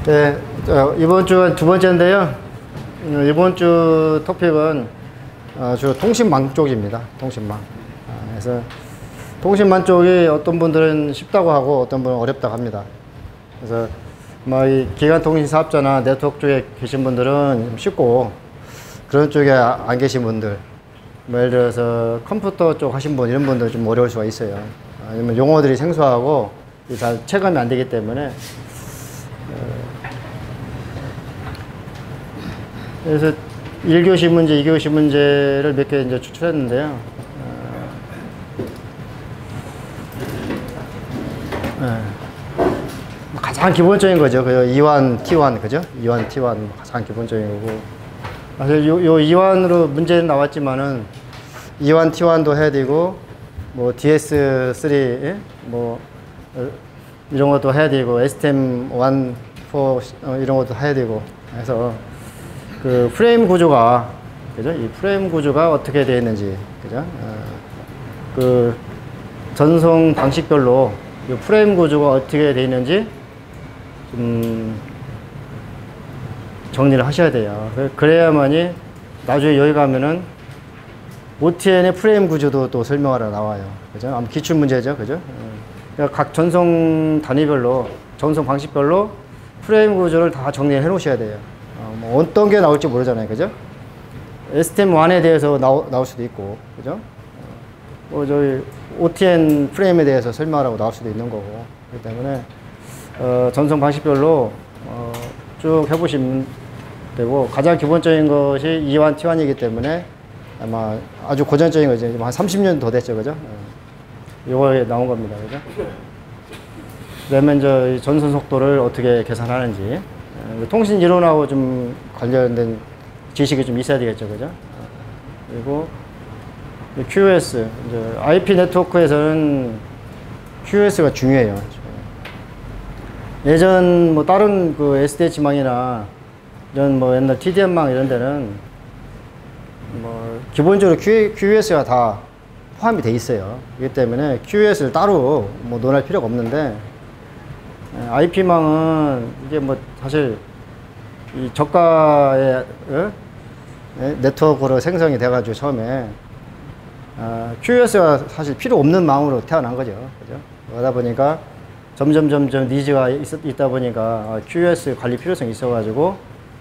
네, 이번 주가 두 번째인데요. 이번 주 토픽은 주로 통신망 쪽입니다. 통신망. 그래서 통신망 쪽이 어떤 분들은 쉽다고 하고 어떤 분은 어렵다고 합니다. 그래서 이 기간통신 사업자나 네트워크 쪽에 계신 분들은 좀 쉽고, 그런 쪽에 안 계신 분들, 예를 들어서 컴퓨터 쪽 하신 분, 이런 분들 좀 어려울 수가 있어요. 아니면 용어들이 생소하고 잘 체감이 안 되기 때문에. 그래서 1교시 문제, 2교시 문제를 몇 개 이제 추출했는데요. 가장 기본적인 거죠. 그 이완, T1, 그죠? 이완, T1 가장 기본적인 거고. 사실 요 이완으로 문제는 나왔지만은 이완, T1도 해야 되고, 뭐 DS3, 예? 뭐 이런 것도 해야 되고, STM1, 4 이런 것도 해야 되고. 그래서 그 프레임 구조가, 그죠? 이 프레임 구조가 어떻게 되어 있는지, 그죠? 그 전송 방식별로 이 프레임 구조가 어떻게 되어 있는지 좀 정리를 하셔야 돼요. 그래야만이 나중에 여기 가면은 OTN의 프레임 구조도 또 설명하러 나와요. 그죠? 아마 기출 문제죠. 그죠? 그러니까 각 전송 단위별로, 전송 방식별로 프레임 구조를 다 정리해 놓으셔야 돼요. 뭐 어떤 게 나올지 모르잖아요. 그죠? STM1에 대해서 나올 수도 있고, 그죠? 뭐 저희 OTN 프레임에 대해서 설명하라고 나올 수도 있는 거고. 그렇기 때문에 전송 방식별로 쭉 해보시면 되고, 가장 기본적인 것이 이완 T1이기 때문에 아마 아주 고전적인 거죠. 한 30년 더 됐죠. 그죠? 이거에 나온 겁니다. 그죠? 그다음에 이제 전송 속도를 어떻게 계산하는지, 통신 이론하고 좀 관련된 지식이 좀 있어야 되겠죠. 그죠? 그리고 QoS, 이제 IP 네트워크에서는 QoS가 중요해요. 예전 뭐 다른 그 SDH망이나 이런 뭐 옛날 TDM망 이런 데는 뭐 기본적으로 QoS가 다 포함이 돼 있어요. 그렇기 때문에 QoS를 따로 뭐 논할 필요가 없는데, IP망은 이게 뭐 사실 이 저가의 네트워크로 생성이 돼가지고 처음에 QoS가 사실 필요 없는 망으로 태어난 거죠. 그죠? 그러다 보니까 점점 니즈가 있다 보니까 QoS 관리 필요성이 있어가지고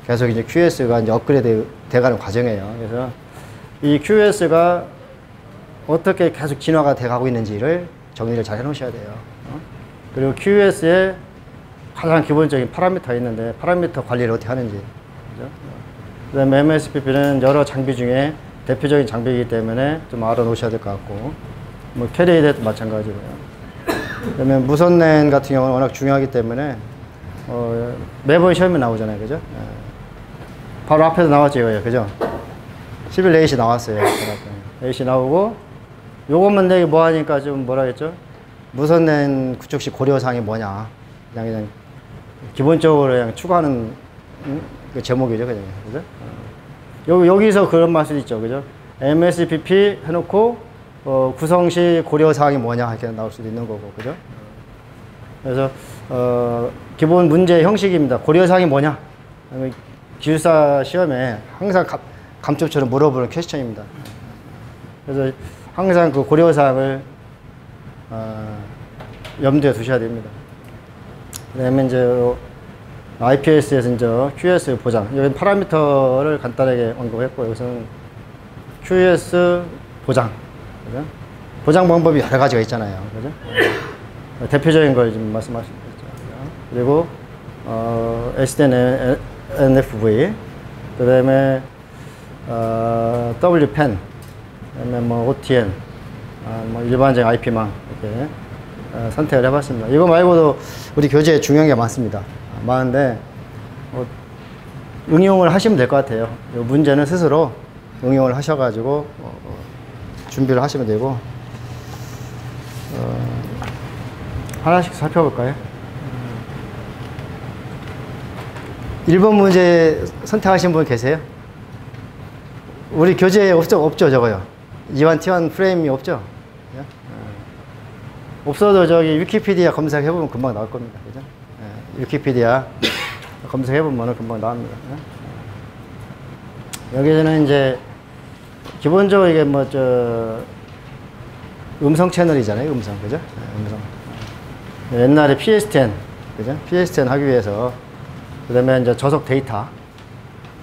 계속 이제 QoS가 이제 업그레이드 돼가는 과정이에요. 그래서 이 QoS가 어떻게 계속 진화가 돼가고 있는지를 정리를 잘 해놓으셔야 돼요. 그리고 QoS에 가장 기본적인 파라미터가 있는데, 파라미터 관리를 어떻게 하는지. 그죠? 그 다음에 MSPP는 여러 장비 중에 대표적인 장비이기 때문에 좀 알아놓으셔야 될 것 같고, 뭐 캐리에도 마찬가지고요. 그 다음에 무선랜 같은 경우는 워낙 중요하기 때문에 매번 시험에 나오잖아요. 그죠? 바로 앞에서 나왔죠. 이거예요. 그죠? 11레이시 나왔어요. 레이시 나오고, 요것만 내기 뭐 하니까 좀 뭐라 했죠? 무선랜 구축식 고려사항이 뭐냐. 그냥 기본적으로 그냥 추가하는 그 제목이죠. 그죠? 여기서 그런 말씀 있죠. 그죠? MSPP 해놓고, 구성시 고려사항이 뭐냐. 이렇게 나올 수도 있는 거고. 그죠? 그래서, 기본 문제 형식입니다. 고려사항이 뭐냐. 기술사 시험에 항상 감쪽처럼 물어보는 퀘스천입니다. 그래서 항상 그 고려사항을, 염두에 두셔야 됩니다. 그 다음에 이제, IPS에서 이제 QoS 보장. 여기 파라미터를 간단하게 언급했고, 여기서는 QoS 보장. 그죠? 보장 방법이 여러 가지가 있잖아요. 그죠? 대표적인 걸 지금 말씀하시는 거죠. 그리고, SDN, NFV. 그 다음에, WPAN. 그 다음에 뭐 OTN. 뭐 일반적인 IP망. 이렇게, 선택을 해봤습니다. 이거 말고도 우리 교재에 중요한 게 많습니다. 많은데 응용을 하시면 될 것 같아요. 이 문제는 스스로 응용을 하셔가지고 준비를 하시면 되고, 하나씩 살펴볼까요? 1번 문제 선택하신 분 계세요? 우리 교재에 없죠 저거요. 이완 T1 프레임이 없죠? 없어도 저기 위키피디아 검색해보면 금방 나올 겁니다. 그죠? 위키피디아 검색해 보면 금방 나옵니다. 여기서는 이제 기본적으로 이게 뭐 음성 채널이잖아요. 음성, 그죠? 음성. 옛날에 PS10, 그죠? PS10 하기 위해서, 그 다음에 이제 저속 데이터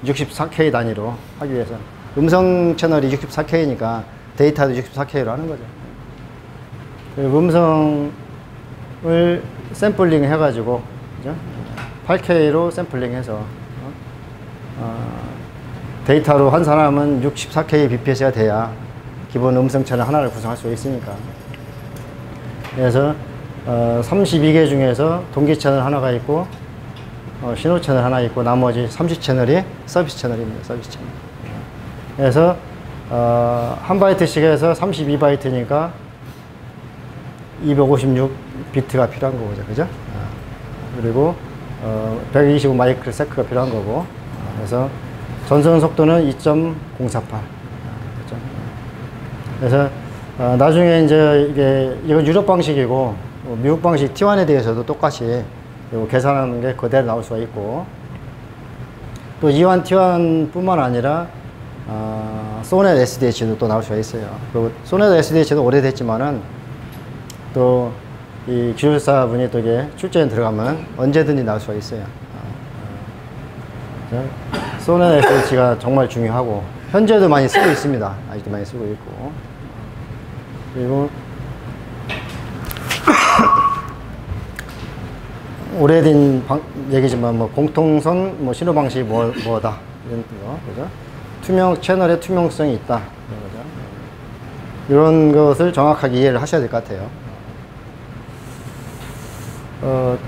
64K 단위로 하기 위해서 음성 채널이 64K니까 데이터도 64K로 하는 거죠. 그리고 음성을 샘플링 해가지고, 그죠? 8K로 샘플링 해서, 데이터로 한 사람은 64K bps가 돼야 기본 음성 채널 하나를 구성할 수 있으니까. 그래서 32개 중에서 동기 채널 하나가 있고 신호 채널 하나 있고 나머지 30채널이 서비스 채널입니다. 서비스 채널. 그래서 한 바이트씩 해서 32바이트니까 256비트가 필요한 거죠. 그죠? 그리고 125 마이크로 세크가 필요한 거고. 그래서 전송 속도는 2.048. 그래서 나중에 이제 이건 유럽 방식이고 미국 방식 T1에 대해서도 똑같이 계산하는 게 그대로 나올 수가 있고, 또 E1 T1 뿐만 아니라 소넷 SDH도 또 나올 수가 있어요. 그리고 소넷 SDH도 오래됐지만은 또 이 기술사분이 또 이게 출제에 들어가면 언제든지 나올 수가 있어요. 소넷 SDH가 정말 중요하고 현재도 많이 쓰고 있습니다. 아직도 많이 쓰고 있고. 그리고 오래된 얘기지만 뭐 공통선 뭐 신호 방식이 뭐다 이런 거, 그죠? 채널의 투명성이 있다 이런 거죠. 이런 것을 정확하게 이해를 하셔야 될 것 같아요.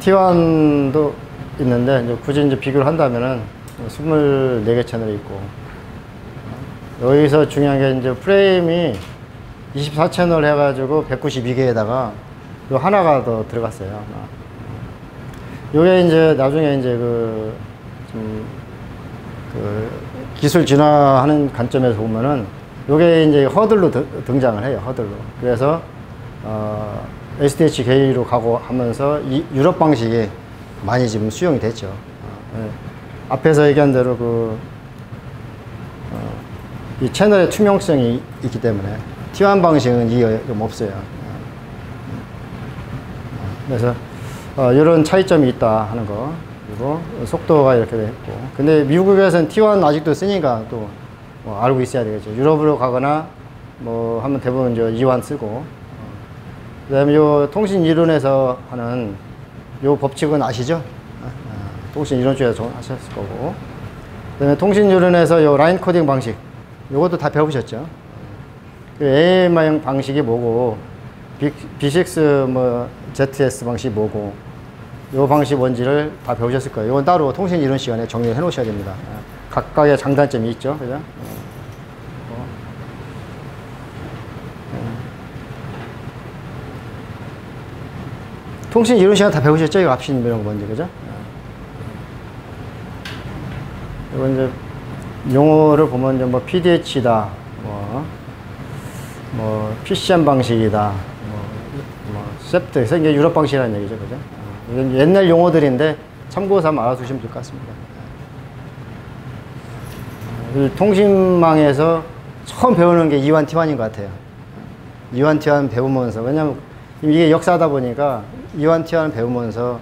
T1도 있는데 이제 굳이 이제 비교를 한다면은 24개 채널이 있고, 여기서 중요한 게 이제 프레임이 24채널 해가지고 192개에다가 요 하나가 더 들어갔어요. 요게 이제 나중에 이제 기술 진화하는 관점에서 보면은 요게 이제 허들로 등장을 해요. 허들로. 그래서 SDH 계기로 가고 하면서 이 유럽 방식이 많이 지금 수용이 됐죠. 네. 앞에서 얘기한 대로 이 채널의 투명성이 있기 때문에 T1 방식은 이게 없어요. 그래서 이런 차이점이 있다 하는 거. 그리고 속도가 이렇게 돼 있고. 근데 미국에서는 T1 아직도 쓰니까 또 알고 있어야 되겠죠. 유럽으로 가거나 뭐 하면 대부분 이제 E1 쓰고. 그 다음에 요 통신 이론에서 하는 요 법칙은 아시죠? 통신 이론 쪽에서 하셨을 거고. 그 다음에 통신 이론에서 요 라인 코딩 방식. 요것도 다 배우셨죠? AMI 방식이 뭐고, B6 뭐 ZS 방식이 뭐고, 요 방식이 뭔지를 다 배우셨을 거예요. 이건 따로 통신 이론 시간에 정리를 해 놓으셔야 됩니다. 각각의 장단점이 있죠. 그죠? 통신 이론 시간 다 배우셨죠? 이거 앞신 이런 거 뭔지, 그죠? 이건 이제 용어를 보면 이제 뭐 PDH다, 뭐 PCM 방식이다, 뭐 세프트, 이게 유럽 방식이라는 얘기죠, 그죠? 이건 옛날 용어들인데 참고삼아 알아두시면 될 것 같습니다. 통신망에서 처음 배우는 게 E1 T1인 것 같아요. E1 T1 배우면서, 왜냐면 이게 역사다 보니까 E1 T1 배우면서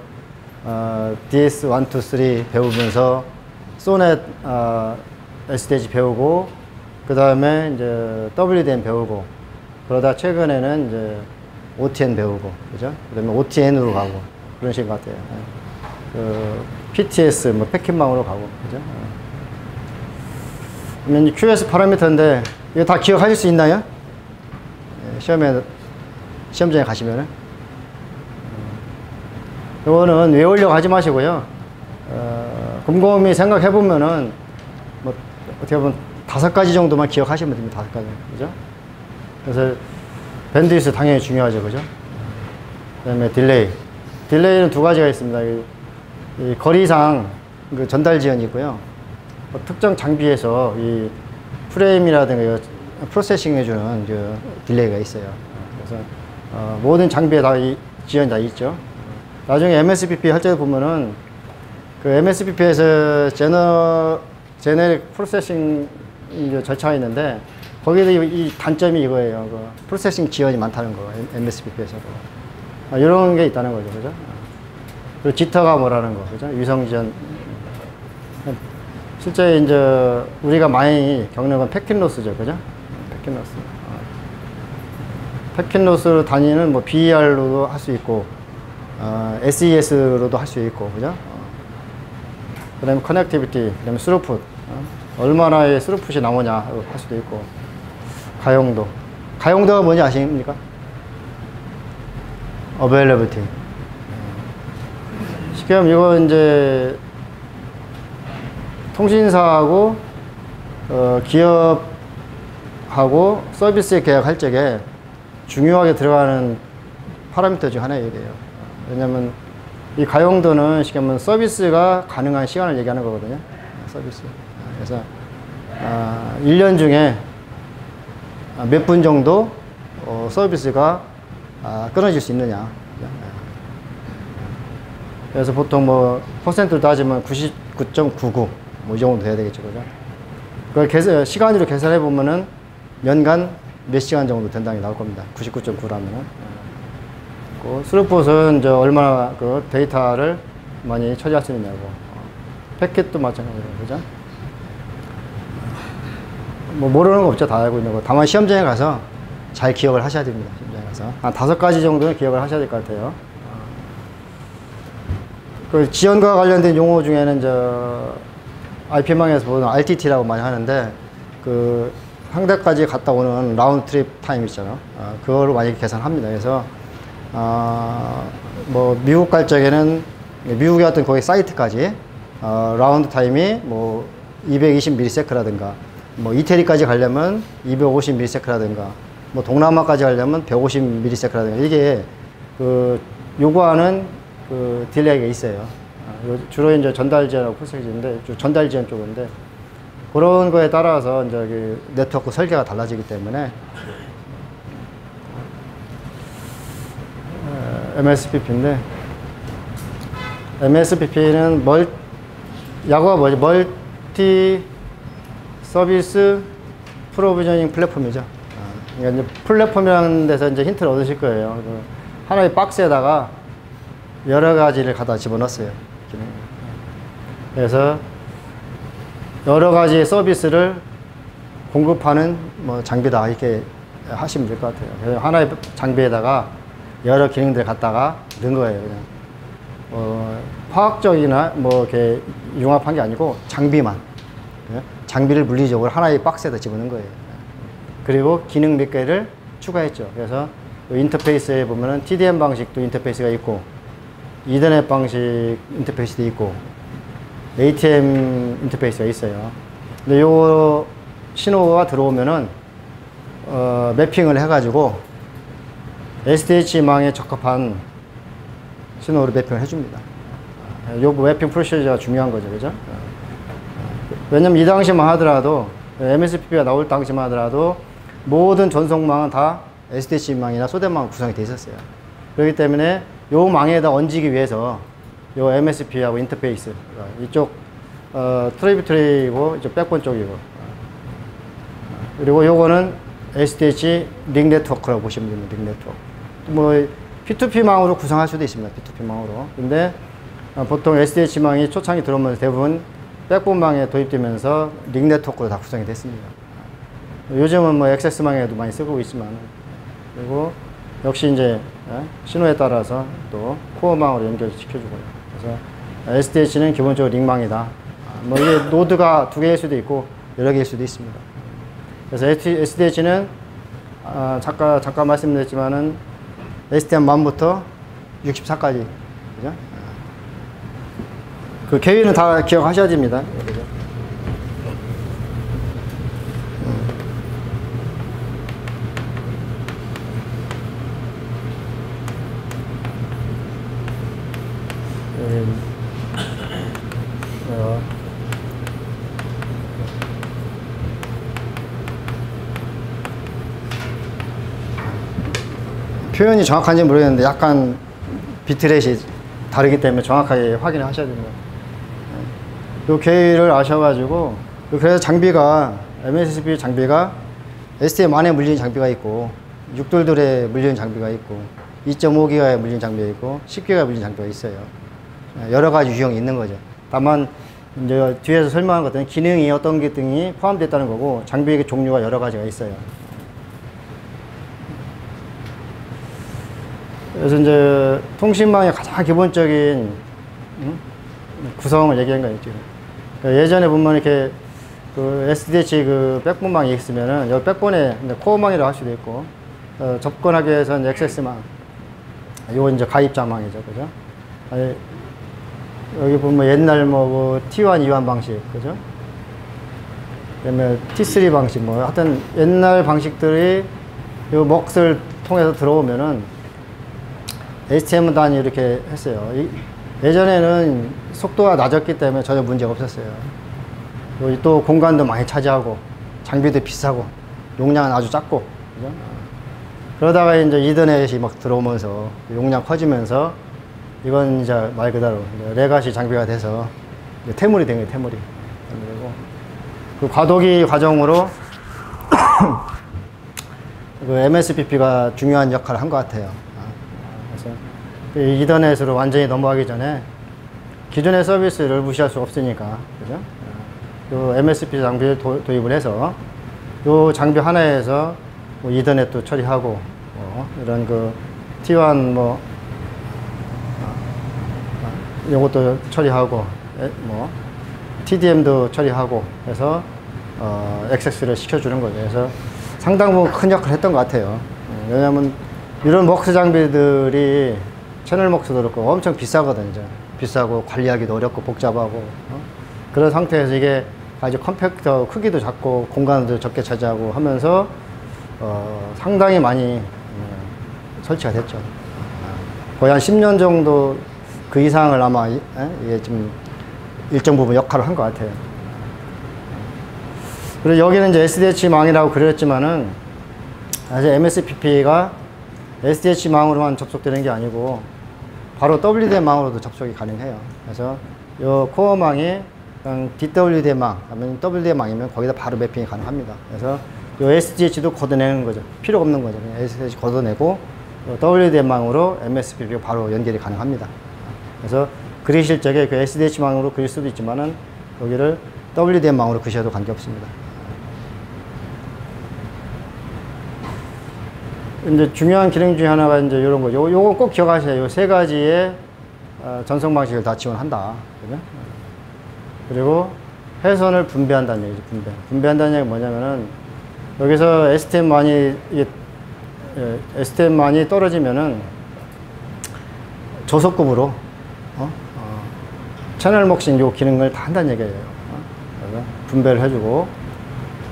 DS 1, 2, 3 배우면서 소넷 SDH 배우고, 그 다음에 이제 WDM 배우고, 그러다 최근에는 이제 OTN 배우고, 그죠? 그 다음에 OTN으로 가고, 그런 식인 것 같아요. PTS, 뭐, 패킷망으로 가고, 그죠? 그러면 QS 파라미터인데, 이거 다 기억하실 수 있나요? 시험장에 가시면은. 이거는 외우려고 하지 마시고요. 곰곰이 생각해보면은, 뭐, 어떻게 보면 5가지 정도만 기억하시면 됩니다. 5가지. 그죠? 그래서, 밴드위스 당연히 중요하죠. 그죠? 그 다음에 딜레이. 딜레이는 2가지가 있습니다. 이 거리상 그 전달 지연이 있고요. 특정 장비에서 이 프레임이라든가 프로세싱 해주는 그 딜레이가 있어요. 그래서, 모든 장비에 다 이 지연이 다 있죠. 나중에 MSBP 할 때 보면은 그 MSBP에서 제네릭 프로세싱 절차가 있는데 거기에 이 단점이 이거예요. 그 프로세싱 지연이 많다는 거, MSBP에서도. 이런 게 있다는 거죠, 그죠? 그리고 지터가 뭐라는 거, 그죠? 위성 지연. 실제 이제 우리가 많이 겪는 건 패킷 로스죠, 그죠? 패킷 로스. 패킷 로스로 다니는 뭐 BER로도 할 수 있고, SES로도 할 수 있고, 그죠? 그 다음에 커넥티비티, 그 다음에 스루풋. 얼마나의 스루풋이 나오냐 할 수도 있고, 가용도. 가용도가 뭔지 아십니까? 어베일러비티. 쉽게 하면 이거 이제 통신사하고 기업하고 서비스 계약할 적에 중요하게 들어가는 파라미터 중 하나예요. 왜냐면 이 가용도는 쉽게 하면 서비스가 가능한 시간을 얘기하는 거거든요. 서비스. 그래서 1년 중에 몇 분 정도 서비스가 끊어질 수 있느냐. 그래서 보통 뭐 퍼센트로 따지면 99.99 뭐 이 정도 돼야 되겠죠, 그죠? 그걸 시간으로 계산해 보면은 연간 몇 시간 정도 된다는 게 나올 겁니다. 99.9라면은. 스루풋은 이제 얼마나 그 데이터를 많이 처리할 수 있느냐고. 패킷도 마찬가지로, 그죠? 뭐 모르는 거 없죠. 다 알고 있는 거. 다만 시험장에 가서 잘 기억을 하셔야 됩니다. 시험장에 가서. 한 5가지 정도는 기억을 하셔야 될 것 같아요. 그 지연과 관련된 용어 중에는 IP망에서 보는 RTT라고 많이 하는데, 그 상대까지 갔다 오는 라운드 트립 타임 있잖아요. 그거를 많이 계산합니다. 그래서 뭐 미국 갈 적에는 미국의 어떤 거기 사이트까지 라운드 타임이 뭐 220ms라든가, 뭐 이태리까지 가려면 250ms라든가, 뭐 동남아까지 가려면 150ms라든가, 이게 그 요구하는 그 딜레이가 있어요. 주로 이제 전달 지연하고 풀세지인데, 전달 지연 쪽인데, 그런 거에 따라서 이제 그 네트워크 설계가 달라지기 때문에 MSBP인데, MSBP는 야구가 뭐지? 멀티 서비스 프로비저닝 플랫폼이죠. 그러니까 이제 플랫폼이라는 데서 이제 힌트를 얻으실 거예요. 하나의 박스에다가 여러 가지를 갖다 집어넣었어요. 그래서 여러 가지 서비스를 공급하는 뭐 장비다, 이렇게 하시면 될 것 같아요. 그래서 하나의 장비에다가 여러 기능들을 갖다가 넣은 거예요. 그냥 화학적이나 뭐 이렇게 융합한 게 아니고 장비만, 장비를 물리적으로 하나의 박스에다 집어넣은 거예요. 그리고 기능 몇 개를 추가했죠. 그래서 인터페이스에 보면은 TDM 방식도 인터페이스가 있고, 이더넷 방식 인터페이스도 있고, ATM 인터페이스가 있어요. 근데 요 신호가 들어오면은 매핑을 해가지고 SDH망에 적합한 신호로 매핑을 해줍니다. 요 매핑 프로시저가 중요한 거죠, 그죠? 왜냐면 이 당시만 하더라도, MSBP가 나올 당시만 하더라도 모든 전송망은 다 SDH망이나 소대망 구성이 되어 있었어요. 그렇기 때문에 요 망에다 얹기 위해서 요 MSBP하고 인터페이스, 이쪽 트리뷰터리고 이쪽 백본 쪽이고, 그리고 요거는 SDH 링 네트워크라고 보시면 됩니다. 링 네트워크. 뭐 P2P망으로 구성할 수도 있습니다. P2P망으로. 근데 보통 SDH망이 초창기 들어오면서 대부분 백본망에 도입되면서 링 네트워크로 다 구성이 됐습니다. 요즘은 뭐 액세스망에도 많이 쓰고 있지만, 그리고 역시 이제 신호에 따라서 또 코어망으로 연결시켜주고요. 그래서 SDH는 기본적으로 링망이다. 뭐 이게 노드가 2개일 수도 있고 여러 개일 수도 있습니다. 그래서 SDH는 잠깐 말씀드렸지만은 SDN1부터 64까지, 그죠? 그 개위는 다 기억하셔야 됩니다. 그죠? 표현이 정확한지 모르겠는데 약간 비트레이트이 다르기 때문에 정확하게 확인을 하셔야 됩니다. 요 계기를 아셔가지고, 그래서 장비가, MSP 장비가 STM 안에 물리는 장비가 있고, 6돌돌에 물리는 장비가 있고, 2.5기가에 물리는 장비가 있고, 10기가에 물리는 장비가 있어요. 여러 가지 유형이 있는 거죠. 다만, 이제 뒤에서 설명한 것들은 기능이 어떤 기능이 포함되어 있다는 거고, 장비의 종류가 여러 가지가 있어요. 그래서 이제 통신망의 가장 기본적인 구성을 얘기한 거예요, 지금. 그러니까 예전에 보면 이렇게 그 SDH 그 백본망이 있으면은 여기 백본에 코어망이라고 할 수도 있고, 접근하기 위해서는 액세스망. 이거 이제 가입자망이죠, 그죠? 여기 보면 옛날 뭐 T1, E1 방식, 그죠? 그다음에 T3 방식, 뭐 하여튼 옛날 방식들이 이 멉을 통해서 들어오면은 HTM 단위 이렇게 했어요. 예전에는 속도가 낮았기 때문에 전혀 문제가 없었어요. 여기 또 공간도 많이 차지하고 장비도 비싸고 용량은 아주 작고, 그죠? 그러다가 이제 이더넷이 막 들어오면서 용량 커지면서 이건 이제 말 그대로 레가시 장비가 돼서 태물이 된 거예요, 태물이. 그리고 그 과도기 과정으로 그 MSBP가 중요한 역할을 한 것 같아요. 그래서 그 이더넷으로 완전히 넘어가기 전에 기존의 서비스를 무시할 수 없으니까, 그죠? 그 MSP 장비를 도입을 해서 이 장비 하나에서 뭐 이더넷도 처리하고, 이런 그 T1 뭐 요것도 처리하고, 뭐 TDM도 처리하고 해서 액세스를 시켜주는 거죠. 그래서 상당 부분 큰 역할을 했던 것 같아요. 왜냐하면 이런 멉 장비들이 채널 멉도 그렇고 엄청 비싸거든요. 비싸고 관리하기도 어렵고 복잡하고, 그런 상태에서 이게 아주 컴팩터 크기도 작고 공간도 적게 차지하고 하면서 상당히 많이 설치가 됐죠. 거의 한 10년 정도 그 이상을 아마 이게 좀 일정 부분 역할을 한 것 같아요. 그리고 여기는 이제 SDH망이라고 그렸지만은 사실 MSPP가 SDH망으로만 접속되는 게 아니고 바로 WDM망으로도 접속이 가능해요. 그래서 이 코어망이 그냥 DWDM망, 아니면 WDM망이면 거기다 바로 매핑이 가능합니다. 그래서 이 SDH도 걷어내는 거죠. 필요가 없는 거죠. 그냥 SDH 걷어내고 WDM망으로 MSPP가 바로 연결이 가능합니다. 그래서 그리실 적에 그 SDH망으로 그릴 수도 있지만은 여기를 WDM망으로 그리셔도 관계없습니다. 이제 중요한 기능 중에 하나가 이제 이런 거죠. 요거 꼭 기억하셔야 돼요. 세 가지의 전송 방식을 다 지원한다. 그죠? 그리고 회선을 분배한다는 얘기죠. 분배한다는 얘기가 뭐냐면은 여기서 STM만이 떨어지면은 저속급으로 채널 멉싱 요 기능을 다 한다는 얘기예요. 그래서 분배를 해주고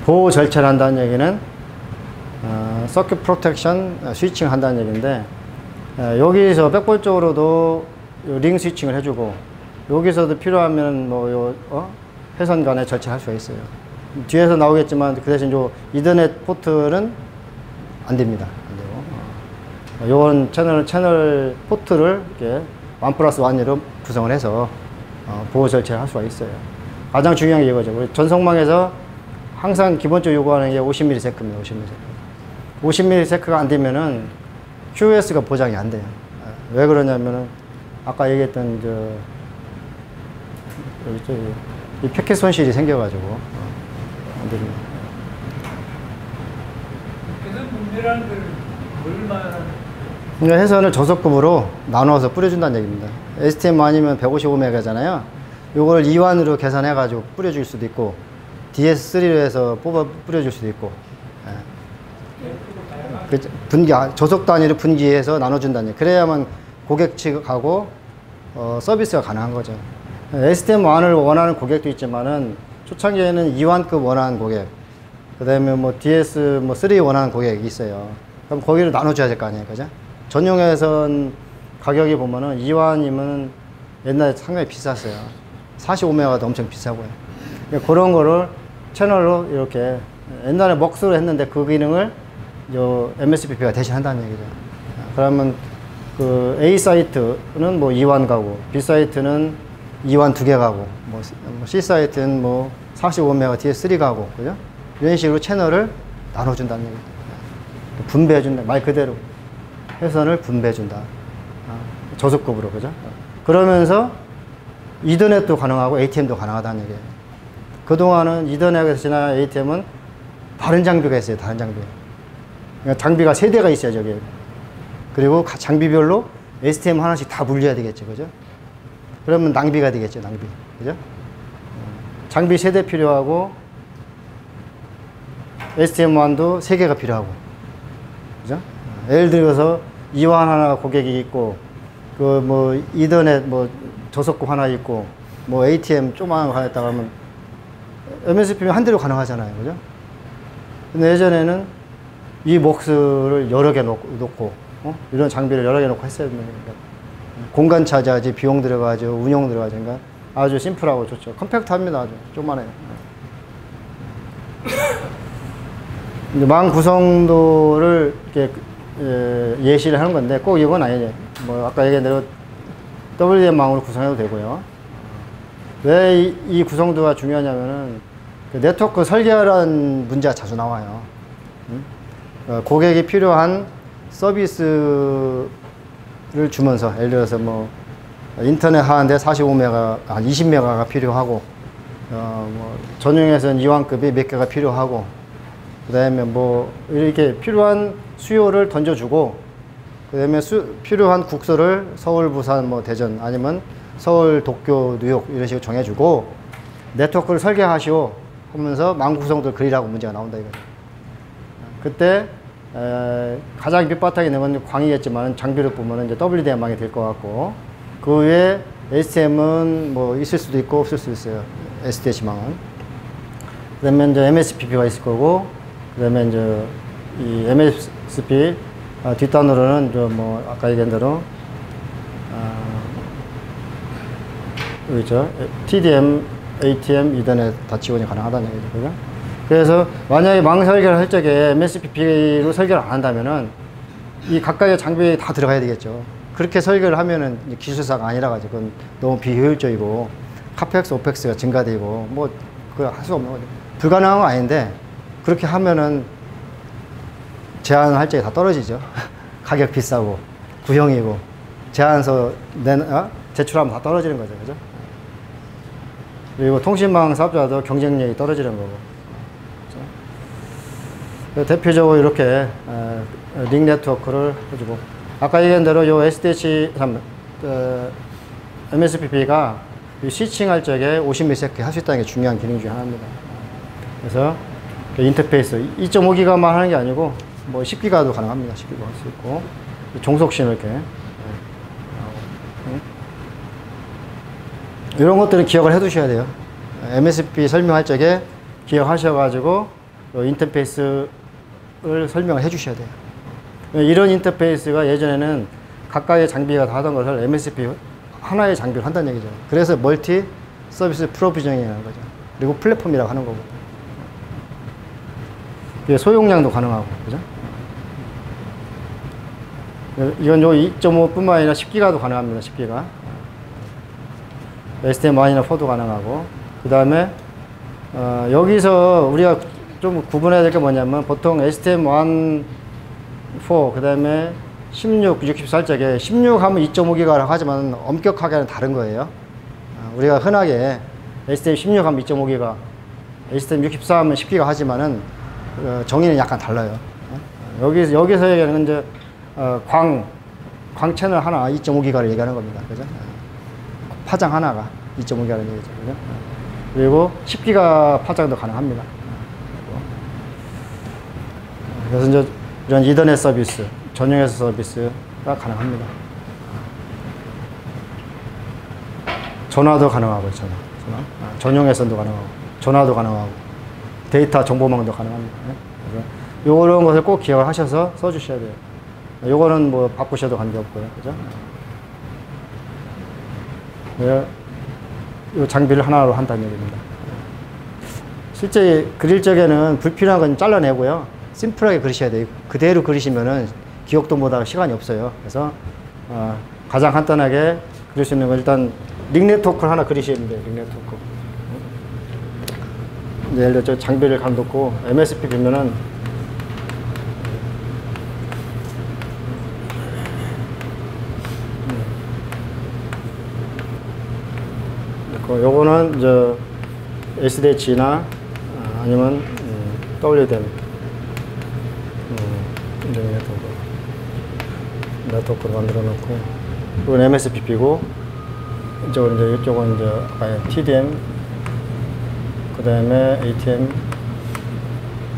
보호 절차를 한다는 얘기는 서큐트 프로텍션 스위칭 한다는 얘기인데, 여기서 백볼 쪽으로도 링 스위칭을 해주고 여기서도 필요하면 뭐 회선 간에 절차할 수가 있어요. 뒤에서 나오겠지만 그 대신 요 이더넷 포트는 안 됩니다. 안 되고, 요건 채널 포트를 이렇게 1+1으로 구성을 해서 보호 절차를 할 수가 있어요. 가장 중요한 게 이거죠. 우리 전송망에서 항상 기본적으로 요구하는 게 50ms입니다. 50ms가 안 되면은 QoS가 보장이 안 돼요. 왜 그러냐면은 아까 얘기했던 이 패킷 손실이 생겨가지고 안 됩니다. 회선 분배라는 걸 뭘 말하는? 회선을 저속급으로 나눠서 뿌려준다는 얘기입니다. STM 아니면 155메가잖아요. 요걸 E1으로 계산해가지고 뿌려줄 수도 있고, DS3로 해서 뽑아 뿌려줄 수도 있고, 저속 단위로 분기해서 나눠준다는 얘기. 그래야만 고객 측하고 서비스가 가능한 거죠. STM1을 원하는 고객도 있지만은 초창기에는 E1급 원하는 고객, 그 다음에 뭐 DS 뭐 3 원하는 고객이 있어요. 그럼 거기를 나눠줘야 될 거 아니에요, 그죠? 전용 회선 가격이 보면은 E1이면 옛날에 상당히 비쌌어요. 45메가도 엄청 비싸고요. 그러니까 그런 거를 채널로 이렇게 옛날에 멉으로 했는데 그 기능을 요 MSBP가 대신 한다는 얘기죠. 그러면 그 A 사이트는 뭐 E1 가고 B 사이트는 E1 2개 가고, 뭐 C 사이트는 뭐 45메가 뒤에 3 가고, 그죠? 이런 식으로 채널을 나눠준다는 얘기죠. 분배해준다. 말 그대로. 회선을 분배해준다. 저속급으로, 그죠? 그러면서 이더넷도 가능하고 ATM도 가능하다는 얘기예요. 그동안은 이더넷이나 ATM은 다른 장비가 있어요. 다른 장비. 그러니까 장비가 3대가 있어요. 저기. 그리고 장비별로 STM 하나씩 다 물려야 되겠죠. 그죠? 그러면 낭비가 되겠죠. 낭비. 그죠? 장비 3대 필요하고 STM1도 3개가 필요하고. 그죠? 예를 들어서 이완 하나 고객이 있고 그 뭐 이더넷 뭐 저속급 하나 있고 뭐 ATM 조그마한 거 하나 있다고 하면 MSP면 한 대로 가능하잖아요. 그죠? 근데 예전에는 이 몫을 여러 개 놓고 이런 장비를 여러 개 놓고 했어야 됩니다. 공간 차지하지, 비용 들어가죠, 운영 들어가죠. 그러니까 아주 심플하고 좋죠. 컴팩트합니다. 아주 조그만해요. 이제 망 구성도를 이렇게 예시를 하는 건데 꼭 이건 아니에요. 뭐 아까 얘기한 대로 WDM 망으로 구성해도 되고요. 왜 이 구성도가 중요하냐면은 그 네트워크 설계라는 문제가 자주 나와요. 고객이 필요한 서비스를 주면서 예를 들어서 뭐 인터넷 하는데 45메가, 한 20메가가 필요하고 뭐 전용에서는 이완급이 몇 개가 필요하고 그 다음에 뭐 이렇게 필요한 수요를 던져주고 그 다음에 필요한 국소를 서울, 부산, 뭐 대전 아니면 서울, 도쿄, 뉴욕 이런 식으로 정해주고 네트워크를 설계하시오 하면서 망 구성도를 그리라고 문제가 나온다 이거죠. 그때 가장 밑바탕에 있는 건 광이겠지만 장비를 보면 이제 WDM 망이 될 것 같고 그 외에 STM은 뭐 있을 수도 있고 없을 수도 있어요. SDH 망은. 그 다음에 이제 MSPP가 있을 거고 그 다음에 이제 이 MSP 뒷단으로는 뭐 아까 얘기한 대로 여기 있죠. TDM, ATM, 이더넷 다 지원이 가능하다는 얘기죠. 그죠? 그래서 만약에 망 설계를 할 적에 MSPP로 설계를 안 한다면은 이 각각의 장비에 다 들어가야 되겠죠. 그렇게 설계를 하면은 기술사가 아니라 가지고 그건 너무 비효율적이고 카펙스, 오펙스가 증가되고 뭐 그거 할 수 없는 거죠. 불가능한 건 아닌데 그렇게 하면은 제한할 적에 다 떨어지죠. 가격 비싸고 구형이고 제한서 제출하면 다 떨어지는 거죠. 그죠? 그리고 통신망 사업자도 경쟁력이 떨어지는 거고. 그렇죠? 대표적으로 이렇게 링 네트워크를 해주고 아까 얘기한 대로 요 SDH MSPP가 스위칭할 적에 50ms 할 수 있다는 게 중요한 기능 중에 하나입니다. 그래서 인터페이스 2.5기가만 하는 게 아니고 뭐 10기가도 가능합니다. 10기가 할 수 있고 종속신 이렇게 이런 것들은 기억을 해 두셔야 돼요. MSP 설명할 적에 기억하셔가지고 인터페이스를 설명을 해 주셔야 돼요. 이런 인터페이스가 예전에는 각각의 장비가 다 하던 것을 MSP 하나의 장비로 한다는 얘기죠. 그래서 멀티 서비스 프로비저닝이라는 거죠. 그리고 플랫폼이라고 하는 거고. 이게 소용량도 가능하고, 그죠? 이건 요 2.5뿐만 아니라 10기가도 가능합니다. 10기가. STM1이나 4도 가능하고. 그 다음에, 여기서 우리가 좀 구분해야 될 게 뭐냐면, 보통 STM1, 4, 그 다음에 16, 64 적에 16 하면 2.5기가라고 하지만 엄격하게는 다른 거예요. 우리가 흔하게 STM 16 하면 2.5기가, STM 64 하면 10기가 하지만은 정의는 약간 달라요. 여기서 얘기하는 건 이제 광 채널 하나 2.5기가를 얘기하는 겁니다. 그죠? 파장 하나가 2.5기가라는 얘기죠. 그죠? 그리고 10기가 파장도 가능합니다. 그래서 이제 이런 이더넷 서비스, 전용에서 서비스가 가능합니다. 전화도 가능하고, 전용에서도 가능하고, 전화도 가능하고, 데이터 정보망도 가능합니다. 그래서 요런 것을 꼭 기억을 하셔서 써주셔야 돼요. 요거는 뭐 바꾸셔도 관계없고요. 그죠? 요 장비를 하나로 한다는 얘기입니다. 실제 그릴 적에는 불필요한 건 잘라내고요. 심플하게 그리셔야 돼요. 그대로 그리시면은 기억도 못하고 시간이 없어요. 그래서 가장 간단하게 그릴 수 있는 건 일단 링 네트워크를 하나 그리시면 돼요. 링 네트워크. 예를 들어 저 장비를 감독고 MSP 보면은 요거는 저 SDH나 아니면 WDM 네트워크로 만들어 놓고 이건 MSPP고 이쪽은 이제 TDM 그 다음에 ATM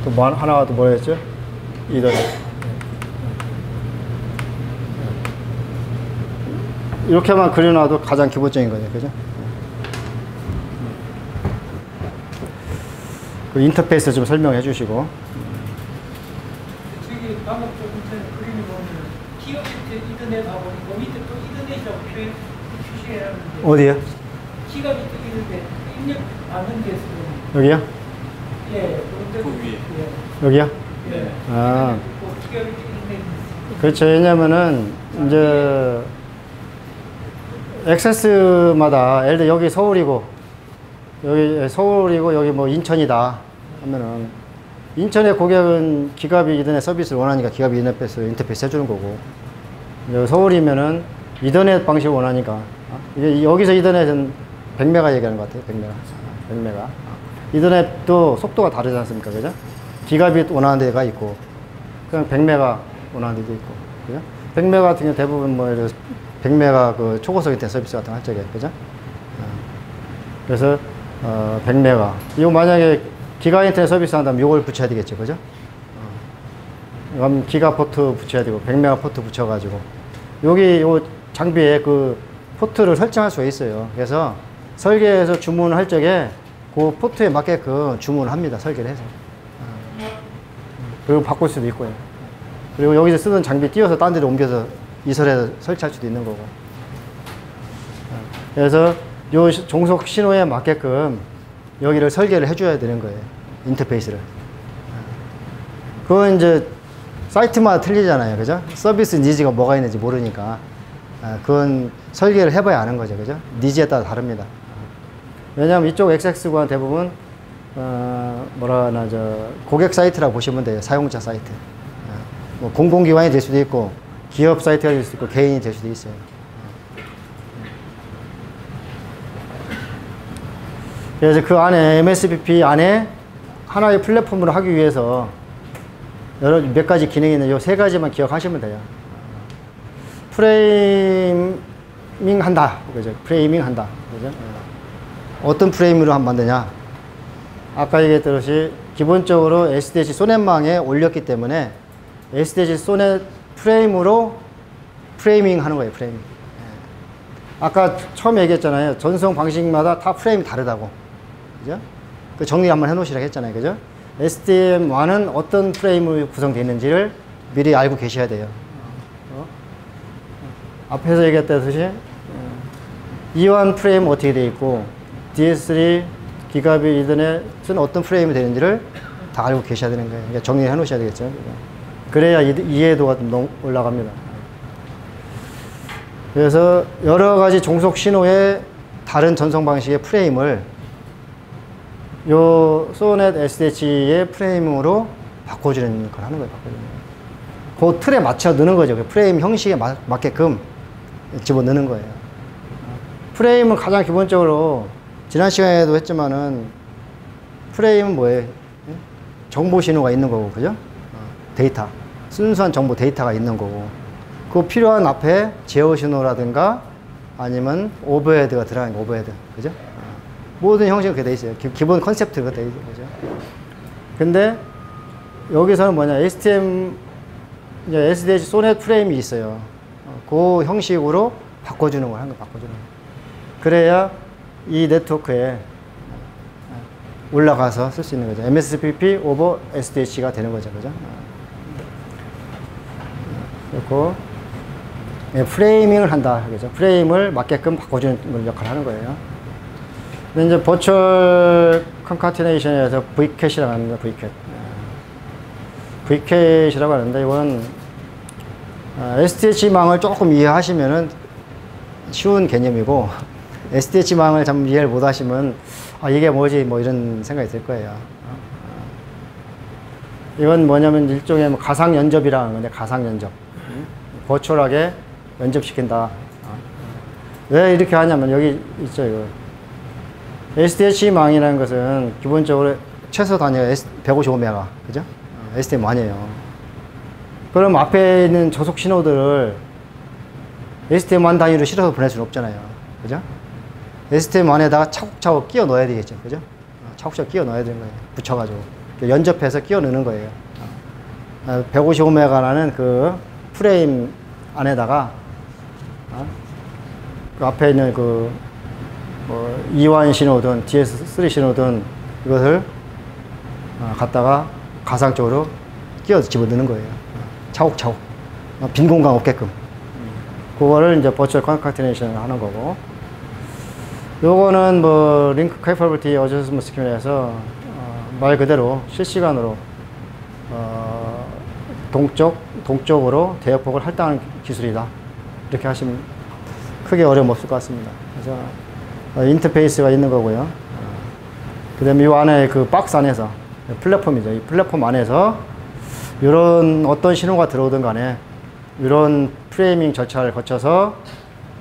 또 뭐 하나가 또 뭐라 했죠? 이더넷. 이렇게만 그려놔도 가장 기본적인 거죠, 그죠? 그 인터페이스 좀 설명해 주시고. 저기 방금 조금 전에 그림을 보면 기업 밑에 이더넷 하고 그 밑에 또 이더넷이라고 표시해놨는데 어디요? 기가 밑에 이더넷 입력 받는 데서 여기요? 예, 그 위에. 여기요? 예. 아, 기가 밑에 이더넷 그렇죠. 왜냐면은 이제 액세스마다 예를 들어 여기 서울이고 여기 뭐 인천이다 하면은 인천의 고객은 기가비 이더넷 서비스를 원하니까 기가비 인터페이스 해주는 거고, 서울이면은 이더넷 방식을 원하니까 이게 여기서 이더넷은 100메가 얘기하는 것 같아요. 100메가. 이더넷도 속도가 다르지 않습니까? 그죠? 기가빗 원하는 데가 있고 그냥 100메가 원하는 데도 있고, 그죠? 100메가 같은 경우 대부분 뭐 100메가 그 초고속 인터넷 서비스 같은 거 할 적에, 그죠? 그래서 100메가 이거 만약에 기가 인터넷 서비스 한다면 이걸 붙여야 되겠죠, 그죠? 그럼 기가 포트 붙여야 되고 100메가 포트 붙여가지고 여기 요 장비에 그 포트를 설정할 수가 있어요. 그래서 설계해서 주문을 할 적에 그 포트에 맞게끔 주문을 합니다. 설계를 해서. 그리고 바꿀 수도 있고요. 그리고 여기서 쓰던 장비 띄워서 딴 데로 옮겨서 이설해서 설치할 수도 있는 거고. 그래서 요 종속 신호에 맞게끔 여기를 설계를 해줘야 되는 거예요. 인터페이스를. 그건 이제 사이트마다 틀리잖아요. 그죠? 서비스 니즈가 뭐가 있는지 모르니까. 그건 설계를 해봐야 아는 거죠. 그죠? 니즈에 따라 다릅니다. 왜냐하면 이쪽 XX구는 대부분, 뭐라 하나, 고객 사이트라고 보시면 돼요. 사용자 사이트. 뭐 공공기관이 될 수도 있고, 기업 사이트가 될 수도 있고, 개인이 될 수도 있어요. 그래서 그 안에, MSPP 안에 하나의 플랫폼으로 하기 위해서 몇 가지 기능이 있는데, 요 세 가지만 기억하시면 돼요. 프레이밍 한다. 그죠? 프레이밍 한다. 그죠? 어떤 프레임으로 한번 만드냐? 아까 얘기했듯이 기본적으로 SDH 소넷망에 올렸기 때문에 SDH 소넷 프레임으로 프레이밍 하는 거예요, 프레이밍. 아까 처음 얘기했잖아요. 전송 방식마다 다 프레임이 다르다고. 그죠? 그 정리 한번 해놓으시라고 했잖아요. 그죠? SDM1은 어떤 프레임으로 구성되어 있는지를 미리 알고 계셔야 돼요. 앞에서 얘기했듯이 E1 프레임 어떻게 되어 있고 DS3 기가빗 이더넷은 어떤 프레임이 되는지를 다 알고 계셔야 되는 거예요. 그러니까 정리해 놓으셔야 되겠죠. 그래야 이해도가 좀 올라갑니다. 그래서 여러 가지 종속 신호의 다른 전송 방식의 프레임을 요 소넷 SDH의 프레임으로 바꿔주는 걸 하는 거예요. 그 틀에 맞춰 넣는 거죠. 그 프레임 형식에 맞게끔 집어넣는 거예요. 프레임은 가장 기본적으로 지난 시간에도 했지만은 프레임은 뭐예요? 정보 신호가 있는 거고, 그죠? 데이터. 순수한 정보 데이터가 있는 거고, 그 필요한 앞에 제어 신호라든가 아니면 오버헤드가 들어가는 거, 오버헤드. 그죠? 모든 형식이 그렇게 돼 있어요. 기본 컨셉트가 돼 있어요. 그죠? 근데 여기서는 뭐냐, SDH 소넷 프레임이 있어요. 그 형식으로 바꿔주는 걸 하는 거, 바꿔주는 거. 그래야 이 네트워크에 올라가서 쓸 수 있는 거죠. MSPP over SDH가 되는 거죠. 그죠? 그리고 프레이밍을 한다. 그죠? 프레임을 맞게끔 바꿔주는 역할을 하는 거예요. 근데 이제 버추얼 컨카티네이션에서 Vcat이라고 합니다. Vcat. Vcat이라고 하는데 이건 SDH망을 조금 이해하시면은 쉬운 개념이고, SDH망을 참 이해를 못 하시면, 아, 이게 뭐지? 뭐 이런 생각이 들 거예요. 이건 뭐냐면 일종의 뭐 가상 연접이라는 건데, 가상 연접. 버추얼하게 연접시킨다. 왜 이렇게 하냐면, 여기 있죠, 이거. SDH망이라는 것은 기본적으로 최소 단위가 155메가, 그죠? STM1이에요. 그럼 앞에 있는 저속 신호들을 STM1 단위로 실어서 보낼 수는 없잖아요. 그죠? STM1에다가 차곡차곡 끼워 넣어야 되겠죠. 그죠? 차곡차곡 끼워 넣어야 되는 거예요. 붙여가지고. 연접해서 끼워 넣는 거예요. 155메가라는 그 프레임 안에다가, 그 앞에 있는 그, 뭐, E1 신호든 DS3 신호든 이것을 갖다가 가상적으로 끼워 집어넣는 거예요. 차곡차곡. 빈 공간 없게끔. 그거를 이제 버추얼 컨카티네이션 하는 거고. 요거는 뭐, 링크 캐퍼블티 어저스먼트 스킨에서 말 그대로 실시간으로, 동쪽으로 대역폭을 할당하는 기술이다. 이렇게 하시면 크게 어려움 없을 것 같습니다. 그래서 인터페이스가 있는 거고요. 그 다음에 이 안에 그 박스 안에서, 플랫폼이죠. 이 플랫폼 안에서 이런 어떤 신호가 들어오든 간에 이런 프레이밍 절차를 거쳐서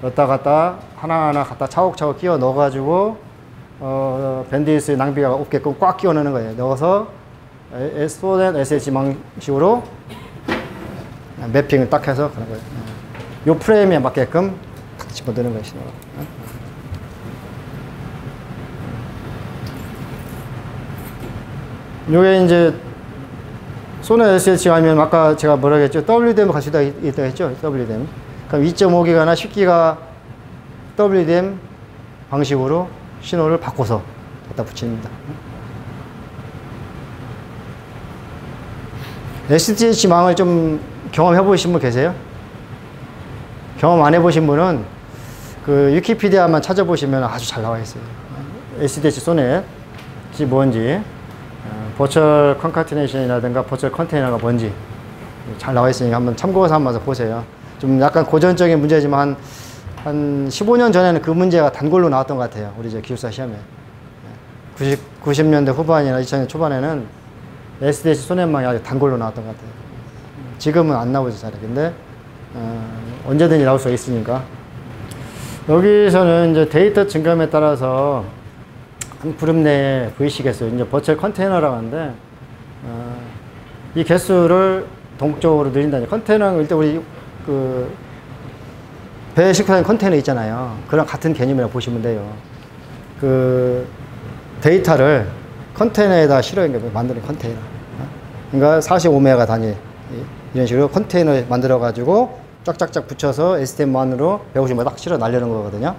넣다 갔다 하나하나 갖다 차곡차곡 끼워 넣어가지고 밴드위스 낭비가 없게끔 꽉 끼워 넣는 거예요. 넣어서 SONET SH망식으로 매핑을 딱 해서 그런 거예요. 요 프레임에 맞게끔 탁 집어넣는 거예요, 신호가. 요게 이제 소네 SH 하면 아까 제가 뭐라고 했죠? WDM 갈 수 있다 했죠? WDM. 그럼 2.5기가나 10기가 WDM 방식으로 신호를 바꿔서 갖다 붙입니다. SDH망을 좀 경험해 보신 분 계세요? 경험 안 해보신 분은 그 위키피디아만 찾아보시면 아주 잘 나와 있어요. SDH 소넷이 뭔지, 버추얼 컨카티네이션이라든가 버추얼 컨테이너가 뭔지 잘 나와 있으니까 한번 참고 삼아서 보세요. 좀 약간 고전적인 문제지만 한 15년 전에는 그 문제가 단골로 나왔던 것 같아요. 우리 이제 기술사 시험에. 90년대 후반이나 2000년 초반에는 SDH 소넷망이 아주 단골로 나왔던 것 같아요. 지금은 안 나오죠, 잘. 근데, 언제든지 나올 수가 있으니까. 여기서는 이제 데이터 증감에 따라서 한 그룹 내에 VC 개수, 이제 버추얼 컨테이너라고 하는데, 이 개수를 동쪽으로 늘린다니. 컨테이너는 일단 우리 그, 배에 싣고 다니는 컨테이너 있잖아요. 그런 같은 개념이라고 보시면 돼요. 그, 데이터를 컨테이너에다 실어 만드는 컨테이너. 그러니까 45메가 단위. 이런 식으로 컨테이너 만들어가지고 쫙쫙쫙 붙여서 STM1으로 150메가 딱 실어 날리는 거거든요.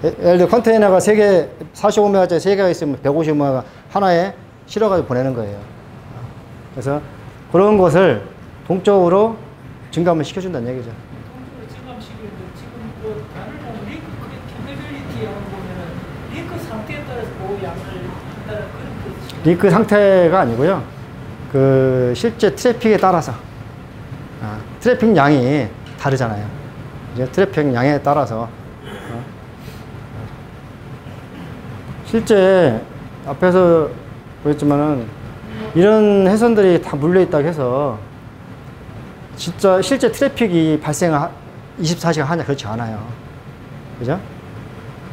예를 들어 컨테이너가 3개, 45메가짜리 3개가 있으면 150메가 하나에 실어가지고 보내는 거예요. 그래서 그런 것을 동쪽으로 증감을 시켜준다는 얘기죠. 동쪽으로 증감시키는데 지금 그 단을 보면 링크 캐패빌리티 양을 보면은 링크 상태에 따라서 그 양을 한다는 그런 뜻이죠. 링크 상태가 아니고요. 그 실제 트래픽에 따라서 트래픽 양이 다르잖아요. 이제 트래픽 양에 따라서 실제 앞에서 보였지만은 이런 해선들이 다 물려 있다고 해서 진짜 실제 트래픽이 발생을 24시간 하냐 그렇지 않아요. 그죠?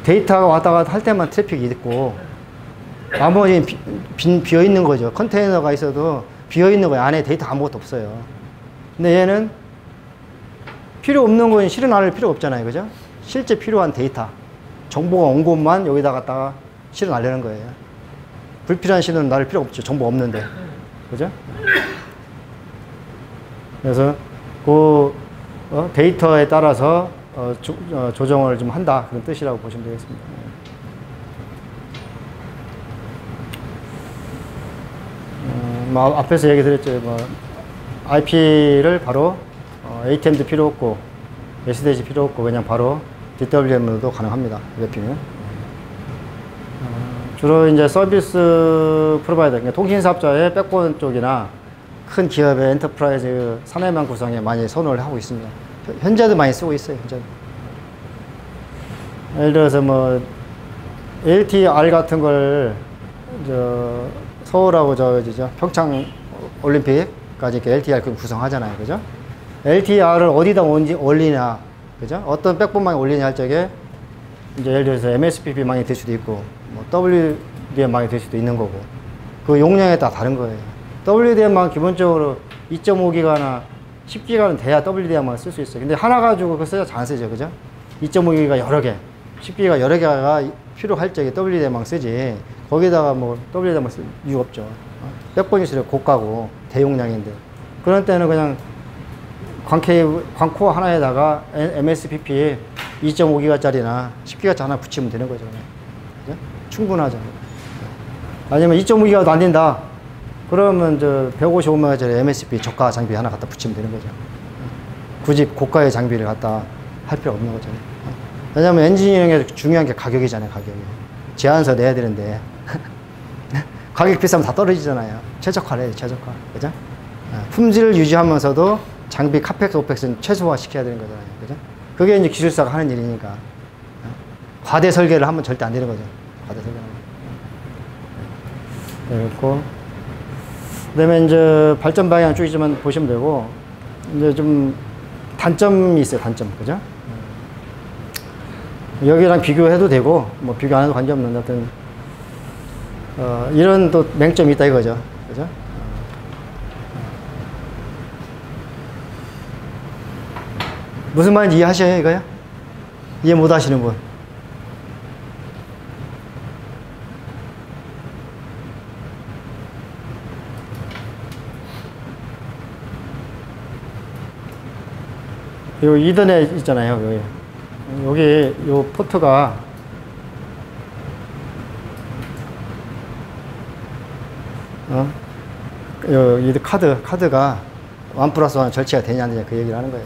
데이터가 왔다 갔다 할 때만 트래픽이 있고 나머지는 비어 있는 거죠. 컨테이너가 있어도 비어 있는 거예요. 안에 데이터 아무것도 없어요. 근데 얘는 필요 없는 거는 실은 안 할 필요 없잖아요. 그죠? 실제 필요한 데이터, 정보가 온 곳만 여기다 갖다가 실은 알려는 거예요. 불필요한 실은 나를 필요 없죠. 정보 없는데. 그죠? 그래서 그 데이터에 따라서 조정을 좀 한다. 그런 뜻이라고 보시면 되겠습니다. 앞에서 얘기 드렸죠. IP를 바로 ATM도 필요 없고 SDH 필요 없고 그냥 바로 DWM으로도 가능합니다. 웹핑은. 주로 이제 서비스 프로바이더, 그러니까 통신사업자의 백본 쪽이나 큰 기업의 엔터프라이즈 사내망 구성에 많이 선호를 하고 있습니다. 현재도 많이 쓰고 있어요. 현재. 예를 들어서 뭐 LTR 같은 걸 서울하고 평창 올림픽까지 이렇게 LTR 구성하잖아요, 그죠? LTR을 어디다 올리냐, 그죠? 어떤 백본망에 올리냐 할 적에 이제 예를 들어서 MSPP망이 될 수도 있고, 뭐 WDM망이 될 수도 있는 거고, 그 용량에 따라 다른 거예요. WDM망 기본적으로 2.5기가나 10기가는 돼야 WDM망을 쓸 수 있어요. 근데 하나 가지고 그거 써야 잘 안 쓰죠, 그죠? 2.5기가 여러 개, 10기가 여러 개가 필요할 적에 WDM망 쓰지, 거기다가 뭐 WDM망 쓸 이유 없죠. 백본일수록 고가고 대용량인데, 그런 때는 그냥 광코어 하나에다가 MSPP 2.5기가짜리나 10기가짜리 하나 붙이면 되는 거죠. 그죠? 충분하죠. 아니면 2.5기가도 안 된다. 그러면 155메가짜리 MSP 저가 장비 하나 갖다 붙이면 되는 거죠. 굳이 고가의 장비를 갖다 할 필요 없는 거죠. 왜냐면 엔지니어링에서 중요한 게 가격이잖아요, 가격이. 제안서 내야 되는데. 가격 비싸면 다 떨어지잖아요. 최적화래, 최적화. 그죠? 품질을 유지하면서도 장비 카펙스, 오펙스는 최소화 시켜야 되는 거잖아요. 그죠? 그게 이제 기술사가 하는 일이니까. 과대 설계를 하면 절대 안 되는 거죠. 과대 설계를 하면. 그렇고. 그 다음에 이제 발전 방향 쭉 있지만 보시면 되고, 이제 좀 단점이 있어요, 단점. 그죠? 여기랑 비교해도 되고, 뭐 비교 안 해도 관계없는, 하여튼, 이런 또 맹점이 있다 이거죠. 그죠? 무슨 말인지 이해하셔요, 이거요? 이해 못 하시는 분? 요 이더넷 있잖아요, 여기 요 포트가 이 카드가 1+1 절취가 되냐 안 되냐 그 얘기를 하는 거예요.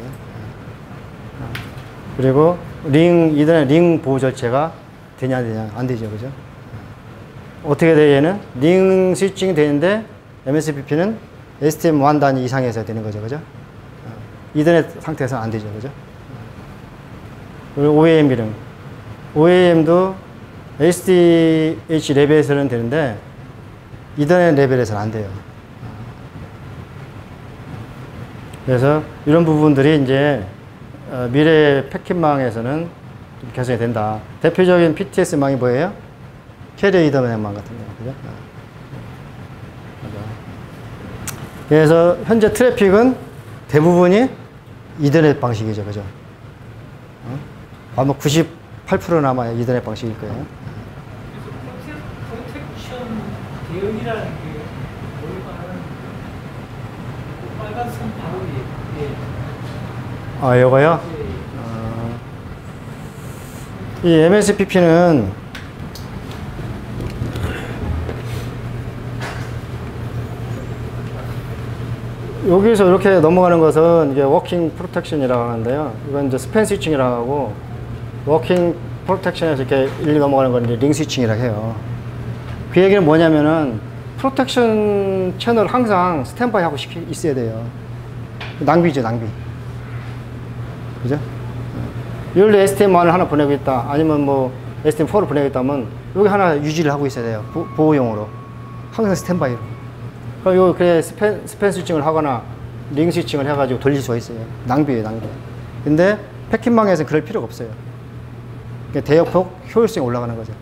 그리고 이더넷 링 보호 절취가 되냐 안 되냐 안 되죠, 그죠? 어떻게 돼 얘는? 링 스위칭이 되는데 MSPP는 STM1 단위 이상에서 되는 거죠, 그죠? 이더넷 상태에서는 안 되죠, 그죠? 그리고 OAM 기능. OAM도 SDH 레벨에서는 되는데 이더넷 레벨에서는 안 돼요. 그래서 이런 부분들이 이제 미래 패킷망에서는 좀 개선이 된다. 대표적인 PTS망이 뭐예요? 캐리어 이더넷망 같은 거, 그죠? 그래서 현재 트래픽은 대부분이 이더넷 방식이죠, 그죠? 아마 98%는 아마 이더넷 방식일 거예요. 프로텍션 대응이라는 게 우리가 하는 빨간 선 바로 위에. 요거요? 이 MSPP는 여기서 이렇게 넘어가는 것은 이게 워킹 프로텍션이라고 하는데요. 이건 이제 스팬 스위칭이라고 하고, 워킹 프로텍션에서 이렇게 일리 넘어가는 건 이제 링 스위칭이라고 해요. 그 얘기는 뭐냐면은 프로텍션 채널 항상 스탠바이 하고 있어야 돼요. 낭비죠, 낭비. 그죠? 예를 들어 STM1을 하나 보내고 있다. 아니면 뭐 STM4를 보내고 있다면 여기 하나 유지를 하고 있어야 돼요. 보호용으로. 항상 스탠바이로. 그럼 요 그래 스팬 스위칭을 하거나 링 스위칭을 해가지고 돌릴 수가 있어요. 낭비예요, 낭비. 근데 패킷망에서는 그럴 필요가 없어요. 대역폭 효율성이 올라가는 거죠.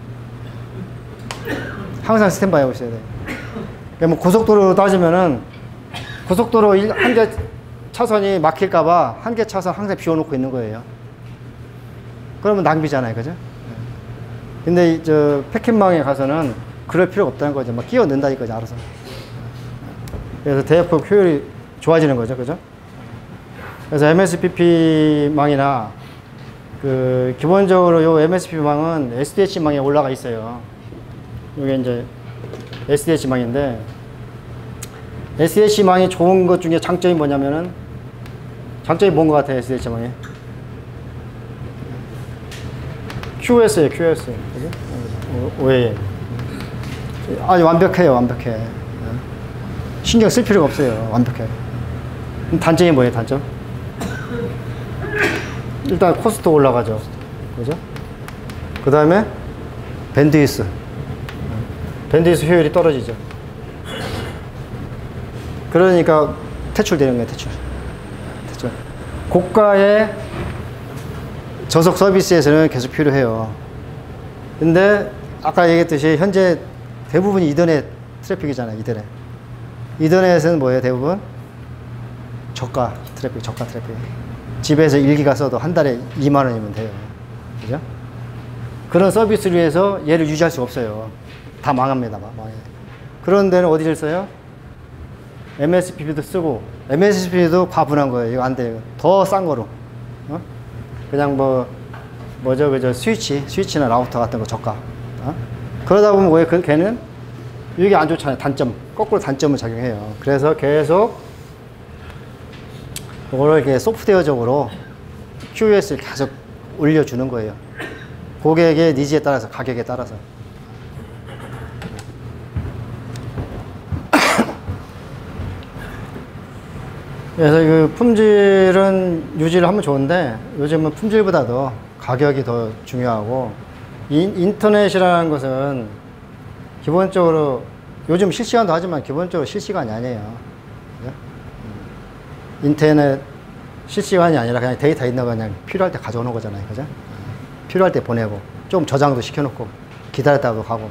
항상 스탠바이 하고 있어야 돼요. 뭐 고속도로 따지면은 고속도로 한 개 차선이 막힐까봐 한 개 차선 항상 비워놓고 있는 거예요. 그러면 낭비잖아요, 그죠? 근데 저 패킷망에 가서는 그럴 필요가 없다는 거죠. 막 끼워 넣는다 이거죠, 알아서. 그래서 대역폭 효율이 좋아지는 거죠, 그죠? 그래서 MSPP망이나 그 기본적으로 요 MSPP망은 SDH망에 올라가 있어요. 이게 이제 SDH망인데, SDH망이 좋은 것 중에 장점이 뭐냐면은, 장점이 뭔 것 같아요, SDH망이? QoS예요, QoS. 그죠? OAM. 아주 완벽해요, 완벽해. 신경 쓸 필요가 없어요, 완벽해. 단점이 뭐예요, 단점? 일단 코스트 올라가죠. 그죠? 그 다음에 밴드위스. 밴드위스 효율이 떨어지죠. 그러니까 퇴출되는 거예요, 퇴출. 고가의 저속 서비스에서는 계속 필요해요. 근데 아까 얘기했듯이 현재 대부분이 이더넷 트래픽이잖아요, 이더넷. 이더넷은 뭐예요, 대부분? 저가 트래픽. 집에서 1기가 써도 한 달에 2만 원이면 돼요. 그죠? 그런 서비스를 위해서 얘를 유지할 수 없어요. 다 망합니다, 망해요. 그런 데는 어디를 써요? MSPP도 쓰고, MSPP도 과분한 거예요. 이거 안 돼요. 더 싼 거로. 어? 그냥 그저 스위치나 라우터 같은 거 저가. 어? 그러다 보면 왜 걔는 이게 안 좋잖아요. 단점. 거꾸로 단점을 작용해요. 그래서 계속 이거를 이렇게 소프트웨어적으로 QoS를 계속 올려주는 거예요. 고객의 니즈에 따라서, 가격에 따라서. 그래서 그 품질은 유지를 하면 좋은데 요즘은 품질보다도 가격이 더 중요하고 인터넷이라는 것은 기본적으로 요즘 실시간도 하지만 기본적으로 실시간이 아니에요. 그죠? 인터넷 실시간이 아니라 그냥 데이터 있는 거 그냥 필요할 때 가져오는 거잖아요. 그죠? 필요할 때 보내고 좀 저장도 시켜놓고 기다렸다가도 가고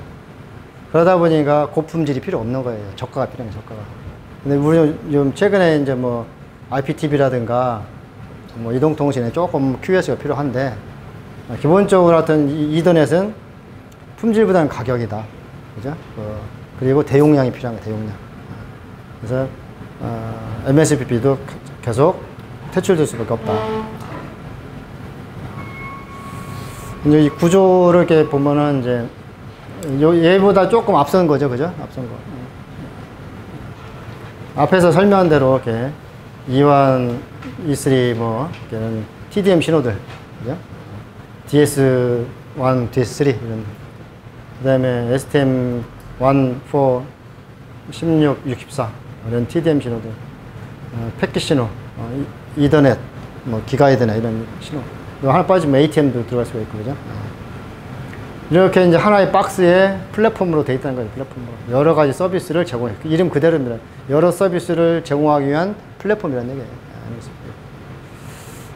그러다 보니까 고품질이 필요 없는 거예요. 저가가 필요해요. 저가가. 근데 우리 좀 최근에 이제 뭐 IPTV라든가 뭐 이동통신에 조금 QoS가 필요한데 기본적으로 하여튼 이더넷은 품질보다는 가격이다. 그죠? 그리고 대용량이 필요한 거예요. 대용량. 그래서 MSPP도 계속 퇴출될 수밖에 없다. 이제 이 구조를 이렇게 보면은 이제 얘보다 조금 앞선 거죠, 그죠? 앞선 거. 앞에서 설명한 대로 이렇게 E1, E3 뭐 이런 TDM 신호들, 그죠? DS1, DS3 이런. 그다음에 STM 1, 4, 16, 64 이런 TDM 신호들, 패킷 신호, 이더넷, 뭐 기가 이더넷 이런 신호. 하나 빠지면 ATM도 들어갈 수가 있고, 그죠? 이렇게 이제 하나의 박스에 플랫폼으로 돼 있다는 거죠. 플랫폼으로 여러 가지 서비스를 제공해. 이름 그대로입니다. 여러 서비스를 제공하기 위한 플랫폼이라는 얘기예요.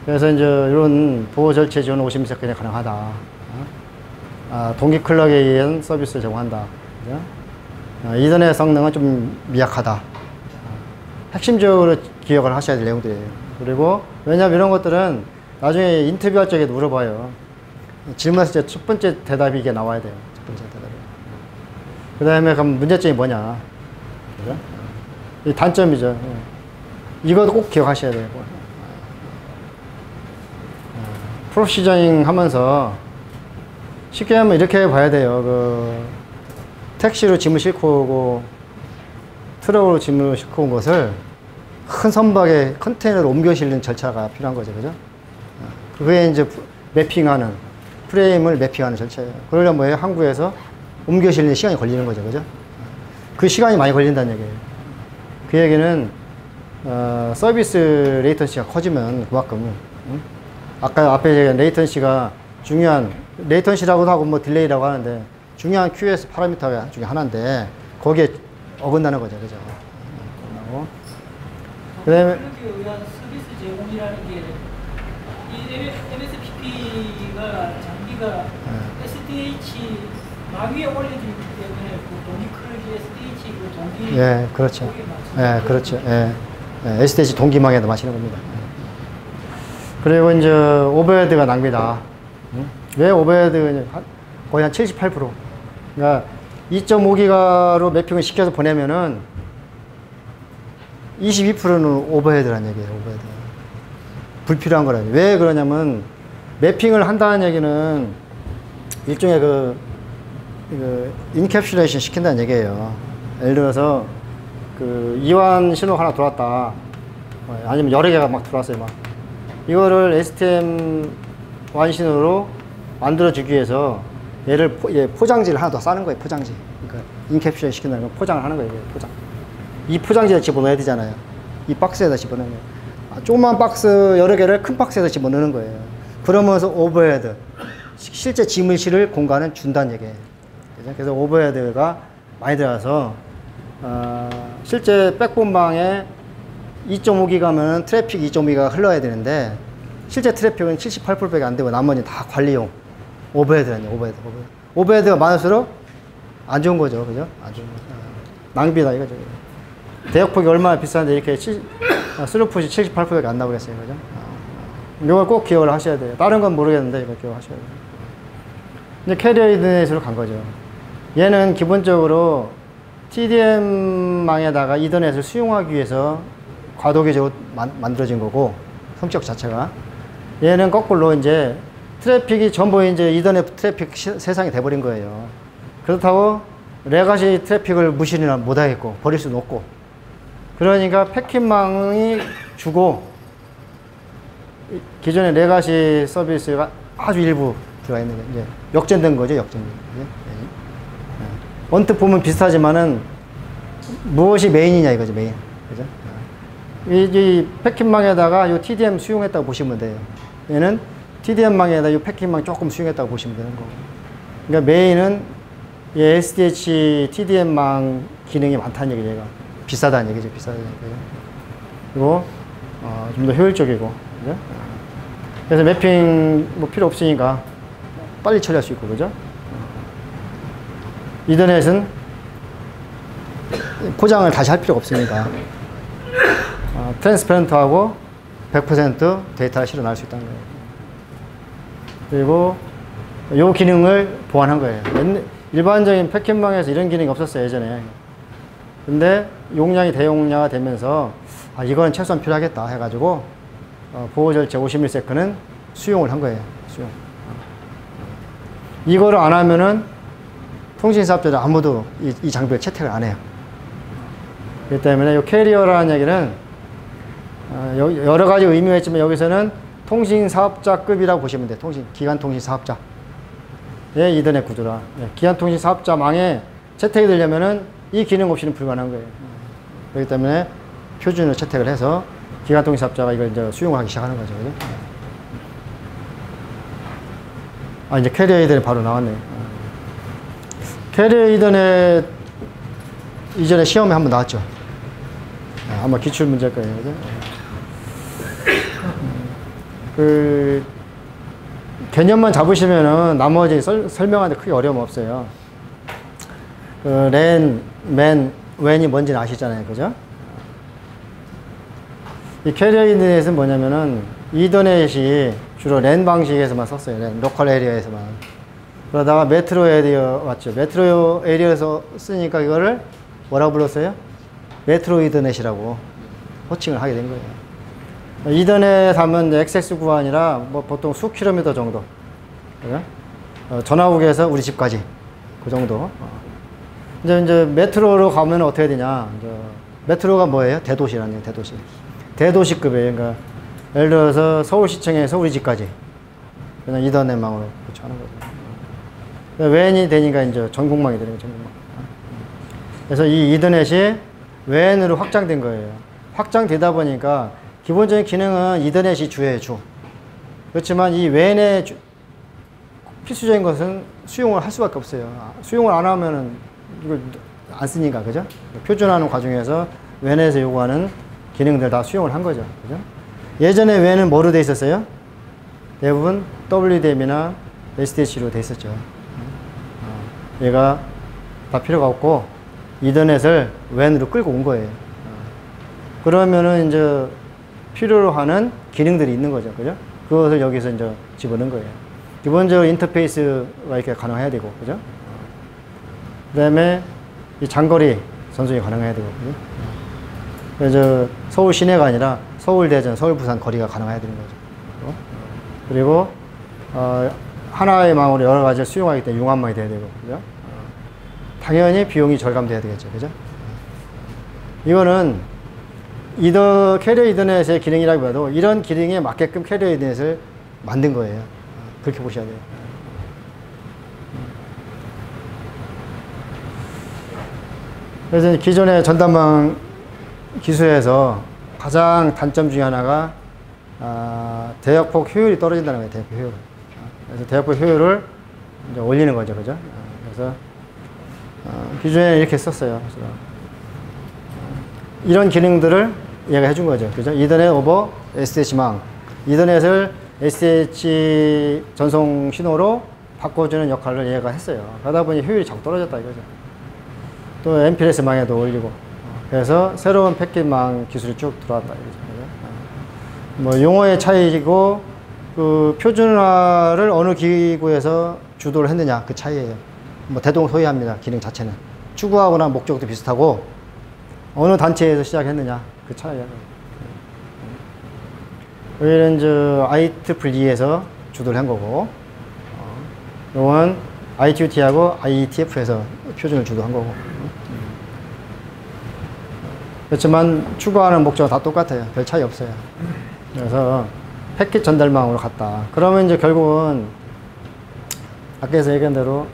그래서 이제 이런 보호 절차 지원 50mm 그냥 가능하다. 동기 클럭에 의한 서비스를 제공한다. 그죠? 이더넷 성능은 좀 미약하다. 핵심적으로 기억을 하셔야 될 내용들이에요. 그리고 왜냐하면 이런 것들은 나중에 인터뷰할 적에 물어봐요. 질문했을 때 첫 번째 대답이 이게 나와야 돼요. 첫 번째 대답이. 그 다음에 그럼 문제점이 뭐냐. 그죠? 이 단점이죠. 이것도 꼭 기억하셔야 돼요. 프로시저닝 하면서 쉽게 하면 이렇게 봐야 돼요. 택시로 짐을 싣고 오고 트럭으로 짐을 싣고 온 것을 큰 선박에 컨테이너로 옮겨 실는 절차가 필요한 거죠. 그죠? 그게 이제 매핑하는, 프레임을 매핑하는 절차예요. 그러려면 뭐예요? 항구에서 옮겨 실는 시간이 걸리는 거죠. 그죠? 그 시간이 많이 걸린다는 얘기예요. 그 얘기는, 서비스 레이턴시가 커지면 그만큼, 아까 앞에 얘기한 레이턴시가 중요한, 레이턴시라고도 하고 뭐 딜레이라고 하는데, 중요한 QoS 파라미터 중에 하나인데, 거기에 어긋나는 거죠. 그죠? 그 다음에, 그렇게 의한 서비스 제공이라는 게, 이 MSPP가 장비가 SDH 마위에 올려지기 때문에 그 동기 클럭이 SDH 그 동기. 예, 그렇죠. 예, 그렇죠. 예. SDH 동기망에도 마시는 겁니다. 그리고 이제 오버헤드가 낭비다. 왜 오버헤드 거의 한 78%. 그러니까 2.5기가로 매핑을 시켜서 보내면은 22%는 오버헤드라는 얘기예요. 오버헤드. 불필요한 거라니. 왜 그러냐면 매핑을 한다는 얘기는 일종의 그 인캡슐레이션 시킨다는 얘기예요. 예를 들어서 그 이완 신호가 하나 들어왔다. 아니면 여러 개가 막 들어왔어요. 막 이거를 STM 완신호로 만들어주기 위해서 얘를 포장지를 하나 더 싸는 거예요. 포장지. 그러니까 인캡슐레이션 시킨다는 건 포장을 하는 거예요. 포장. 이 포장지에 집어넣어야 되잖아요. 이 박스에다 집어넣는 거예요. 조그만 박스 여러 개를 큰 박스에다 집어넣는 거예요. 그러면서 오버헤드, 실제 짐을 실을 공간은 준다는 얘기예요. 그래서 오버헤드가 많이 들어가서 실제 백본방에 2.5기가면 트래픽 2.5기가 흘러야 되는데 실제 트래픽은 78%밖에 안 되고 나머지는 다 관리용 오버헤드라는 오버헤드. 오버헤드가 많을수록 안 좋은 거죠. 그죠? 안 좋은 거. 낭비다 이거죠. 대역폭이 얼마나 비싼데 이렇게 스루풋이 78%밖에 안 나오고 그랬어요. 그죠? 이걸 꼭 기억을 하셔야 돼요. 다른 건 모르겠는데 이거 기억하셔야 돼요. 이제 캐리어 이더넷으로 간 거죠. 얘는 기본적으로 TDM망에다가 이더넷을 수용하기 위해서 과도기적으로 만들어진 거고, 성격 자체가. 얘는 거꾸로 이제 트래픽이 전부 이제 이더넷 트래픽 세상이 돼버린 거예요. 그렇다고 레가시 트래픽을 무시는 못하겠고, 버릴 수는 없고. 그러니까 패킷망이 주고, 기존의 레가시 서비스가 아주 일부 들어가 있는 게 이제 역전된 거죠, 역전된 거죠. 언뜻 보면 비슷하지만은 무엇이 메인이냐 이거죠, 메인. 그죠? 이 패킷망에다가 이 TDM 수용했다고 보시면 돼요. 얘는 TDM망에다 이 패킷망 조금 수용했다고 보시면 되는 거고. 그러니까 메인은 이 SDH TDM망 기능이 많다는 얘기죠, 얘가. 비싸다는 얘기죠, 비싸다는 얘기죠. 그리고 좀 더 효율적이고. 그죠? 그래서 매핑 뭐 필요 없으니까 빨리 처리할 수 있고, 그죠? 이더넷은 포장을 다시 할 필요가 없으니까 트랜스퍼런트하고 100% 데이터를 실어낼 수 있다는 거예요. 그리고 이 기능을 보완한 거예요. 일반적인 패킷망에서 이런 기능이 없었어요, 예전에. 근데 용량이 대용량화 되면서 이거는 최소한 필요하겠다 해가지고 보호절제 50ms는 수용을 한 거예요. 수용. 이거를 안 하면은 통신사업자들 아무도 이 장비를 채택을 안 해요. 그렇기 때문에 이 캐리어라는 얘기는 여러 가지 의미가 있지만 여기서는 통신사업자급이라고 보시면 돼요. 기간통신사업자의 이더넷 구조라. 기간통신사업자망에 채택이 되려면은 이 기능 없이는 불가능한 거예요. 그렇기 때문에 표준으로 채택을 해서 기간통신사업자가 이걸 이제 수용을 하기 시작하는 거죠. 그죠? 이제 캐리어 이더넷 바로 나왔네요. 캐리어 이더넷 이전에 시험에 한번 나왔죠. 아마 기출 문제일 거예요. 그죠? 그 개념만 잡으시면은 나머지 설명하는데 크게 어려움 없어요. 그 랜, 맨, 웬이 뭔지는 아시잖아요. 그죠? 이 캐리어 이더넷은 뭐냐면은 이더넷이 주로 랜 방식에서만 썼어요. 랜, 로컬 에리어에서만. 그러다가 메트로 에리어 왔죠. 메트로 에리어에서 쓰니까 이거를 뭐라고 불렀어요? 메트로 이더넷이라고 호칭을 하게 된 거예요. 이더넷 하면 액세스 구간이라 뭐 보통 수 킬로미터 정도. 그죠? 전화국에서 우리 집까지. 그 정도. 이제 메트로로 가면 어떻게 되냐. 이제 메트로가 뭐예요? 대도시라는 얘기예요, 대도시. 대도시급이에요. 그러니까 예를 들어서 서울시청에서 우리 집까지. 그냥 이더넷망으로 하는 거죠. 웬이 되니까 이제 전국망이 되는 거죠, 전국망. 그래서 이 이더넷이 웬으로 확장된 거예요. 확장되다 보니까 기본적인 기능은 이더넷이 주예요, 주. 그렇지만 이 웬의 필수적인 것은 수용을 할 수밖에 없어요. 수용을 안 하면은 이걸 안 쓰니까, 그죠? 표준화하는 과정에서 웬에서 요구하는 기능들 다 수용을 한 거죠, 그죠? 예전에 웬은 뭐로 돼 있었어요? 대부분 WDM이나 SDH로 돼 있었죠. 얘가 다 필요가 없고 이더넷을 웬으로 끌고 온 거예요. 그러면은 이제 필요로 하는 기능들이 있는 거죠, 그죠? 그것을 여기서 이제 집어넣은 거예요. 기본적으로 인터페이스가 이렇게 가능해야 되고, 그죠? 그 다음에 이 장거리 전송이 가능해야 되고, 그죠? 그래서 서울 시내가 아니라 서울 대전, 서울 부산 거리가 가능해야 되는 거죠. 그리고 하나의 망으로 여러 가지를 수용하기 때문에 융합망이 돼야 되고, 그죠? 당연히 비용이 절감돼야 되겠죠, 그죠? 이거는 캐리어 이더넷의 기능이라기보다도 이런 기능에 맞게끔 캐리어 이더넷을 만든 거예요. 그렇게 보셔야 돼요. 그래서 기존의 전단망 기술에서 가장 단점 중에 하나가 대역폭 효율이 떨어진다는 거예요. 대역폭 효율. 그래서 대역폭 효율을 이제 올리는 거죠. 그죠? 그래서 기존에 이렇게 썼어요. 그래서 이런 기능들을 얘가 해준 거죠. 그죠? 이더넷 오버 SSH망. 이더넷을 SSH 전송 신호로 바꿔주는 역할을 얘가 했어요. 그러다 보니 효율이 자꾸 떨어졌다 이거죠. 또 MPLS망에도 올리고. 그래서 새로운 패킷망 기술이 쭉 들어왔다 이거죠. 뭐 용어의 차이고 그 표준화를 어느 기구에서 주도를 했느냐 그 차이예요. 뭐 대동소이합니다. 기능 자체는 추구하거나 목적도 비슷하고 어느 단체에서 시작했느냐 그 차이예요. 여기는 저 IEEE에서 주도를 한 거고, 이건 ITU-T하고 IETF에서 표준을 주도한 거고. 그렇지만 추구하는 목적은 다 똑같아요. 별 차이 없어요. 그래서 패킷 전달망으로 갔다. 그러면 이제 결국은 아까에서 얘기한 대로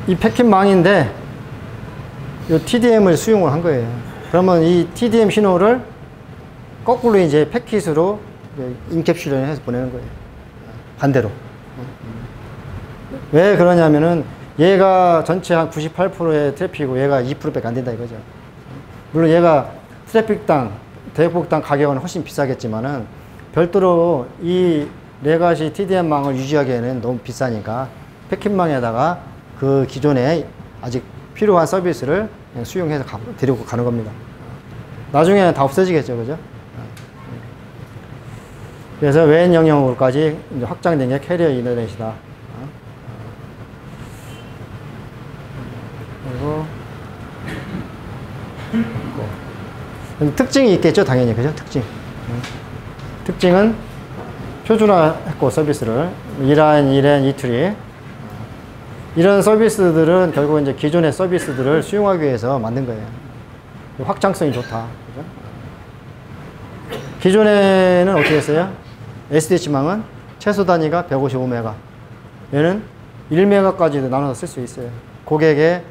이 패킷망인데 이 TDM을 수용을 한 거예요. 그러면 이 TDM 신호를 거꾸로 이제 패킷으로 인캡슐링 해서 보내는 거예요. 반대로. 왜 그러냐면은 얘가 전체 한 98%의 트래픽이고 얘가 2%밖에 안 된다 이거죠. 물론 얘가 트래픽당, 대역폭당 가격은 훨씬 비싸겠지만은 별도로 이 레가시 TDM망을 유지하기에는 너무 비싸니까 패킷망에다가 그 기존에 아직 필요한 서비스를 그냥 수용해서 데리고 가는 겁니다. 나중에는 다 없어지겠죠, 그죠? 그래서 웬 영역으로까지 이제 확장된 게 캐리어 이더넷이다. 그리고 특징이 있겠죠, 당연히, 그죠? 특징은 표준화했고 서비스를 이란, 이투리 이런 서비스들은 결국 이제 기존의 서비스들을 수용하기 위해서 만든 거예요. 확장성이 좋다. 그죠? 기존에는 어떻게 했어요? SDH망은 최소 단위가 155메가. 얘는 1메가까지도 나눠서 쓸 수 있어요. 고객의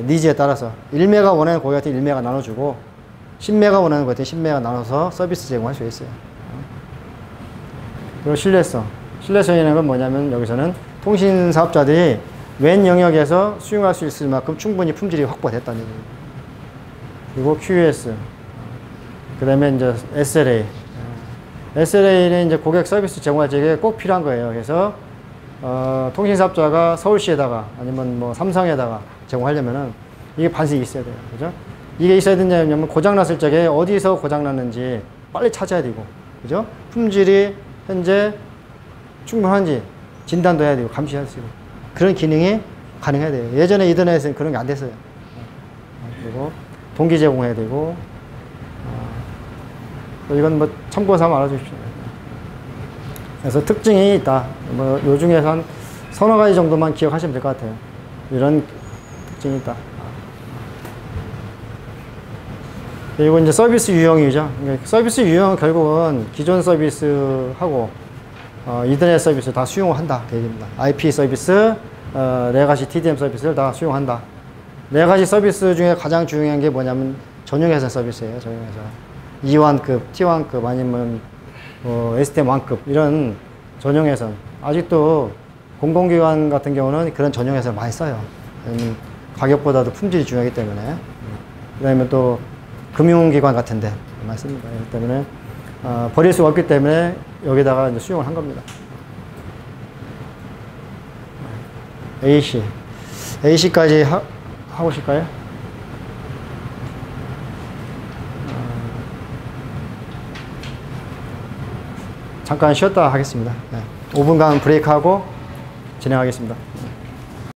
니즈에 따라서 1메가 원하는 고객한테 1메가 나눠주고 10메가 원하는 고객한테 10메가 나눠서 서비스 제공할 수 있어요. 그리고 신뢰성. 신뢰성이라는 건 뭐냐면 여기서는 통신 사업자들이 웬 영역에서 수용할 수 있을 만큼 충분히 품질이 확보됐다는 얘기예요. 그리고 QoS. 그 다음에 이제 SLA. SLA는 이제 고객 서비스 제공자에게 꼭 필요한 거예요. 그래서, 통신 사업자가 서울시에다가 아니면 뭐 삼성에다가 제공하려면은 이게 반드시 있어야 돼요. 그죠? 이게 있어야 되냐면 고장났을 적에 어디서 고장났는지 빨리 찾아야 되고, 그죠? 품질이 현재 충분한지 진단도 해야 되고 감시할 수 있고 그런 기능이 가능해야 돼요. 예전에 이더넷에는 그런 게 안 됐어요. 그리고 동기 제공해야 되고 이건 뭐 참고 삼아 알아주십시오. 그래서 특징이 있다. 뭐 요 중에서 한 서너 가지 정도만 기억하시면 될 것 같아요. 이런 특징이 있다. 그리고 이제 서비스 유형이죠. 그러니까 서비스 유형은 결국은 기존 서비스하고 이더넷 서비스 다 수용한다. 그 얘기입니다. IP 서비스, 레가시 TDM 서비스를 다 수용한다. 레가시 서비스 중에 가장 중요한 게 뭐냐면 전용회선 서비스예요. 전용회선. E1급, T1급 아니면 STM1급 이런 전용회선. 아직도 공공기관 같은 경우는 그런 전용회선을 많이 써요. 가격보다도 품질이 중요하기 때문에. 그 다음에 또 금융기관 같은데 많이 씁니다. 그렇기 때문에 버릴 수가 없기 때문에 여기다가 이제 수용을 한 겁니다. AC까지 하고 싶을까요? 잠깐 쉬었다 하겠습니다. 네. 5분간 브레이크하고 진행하겠습니다.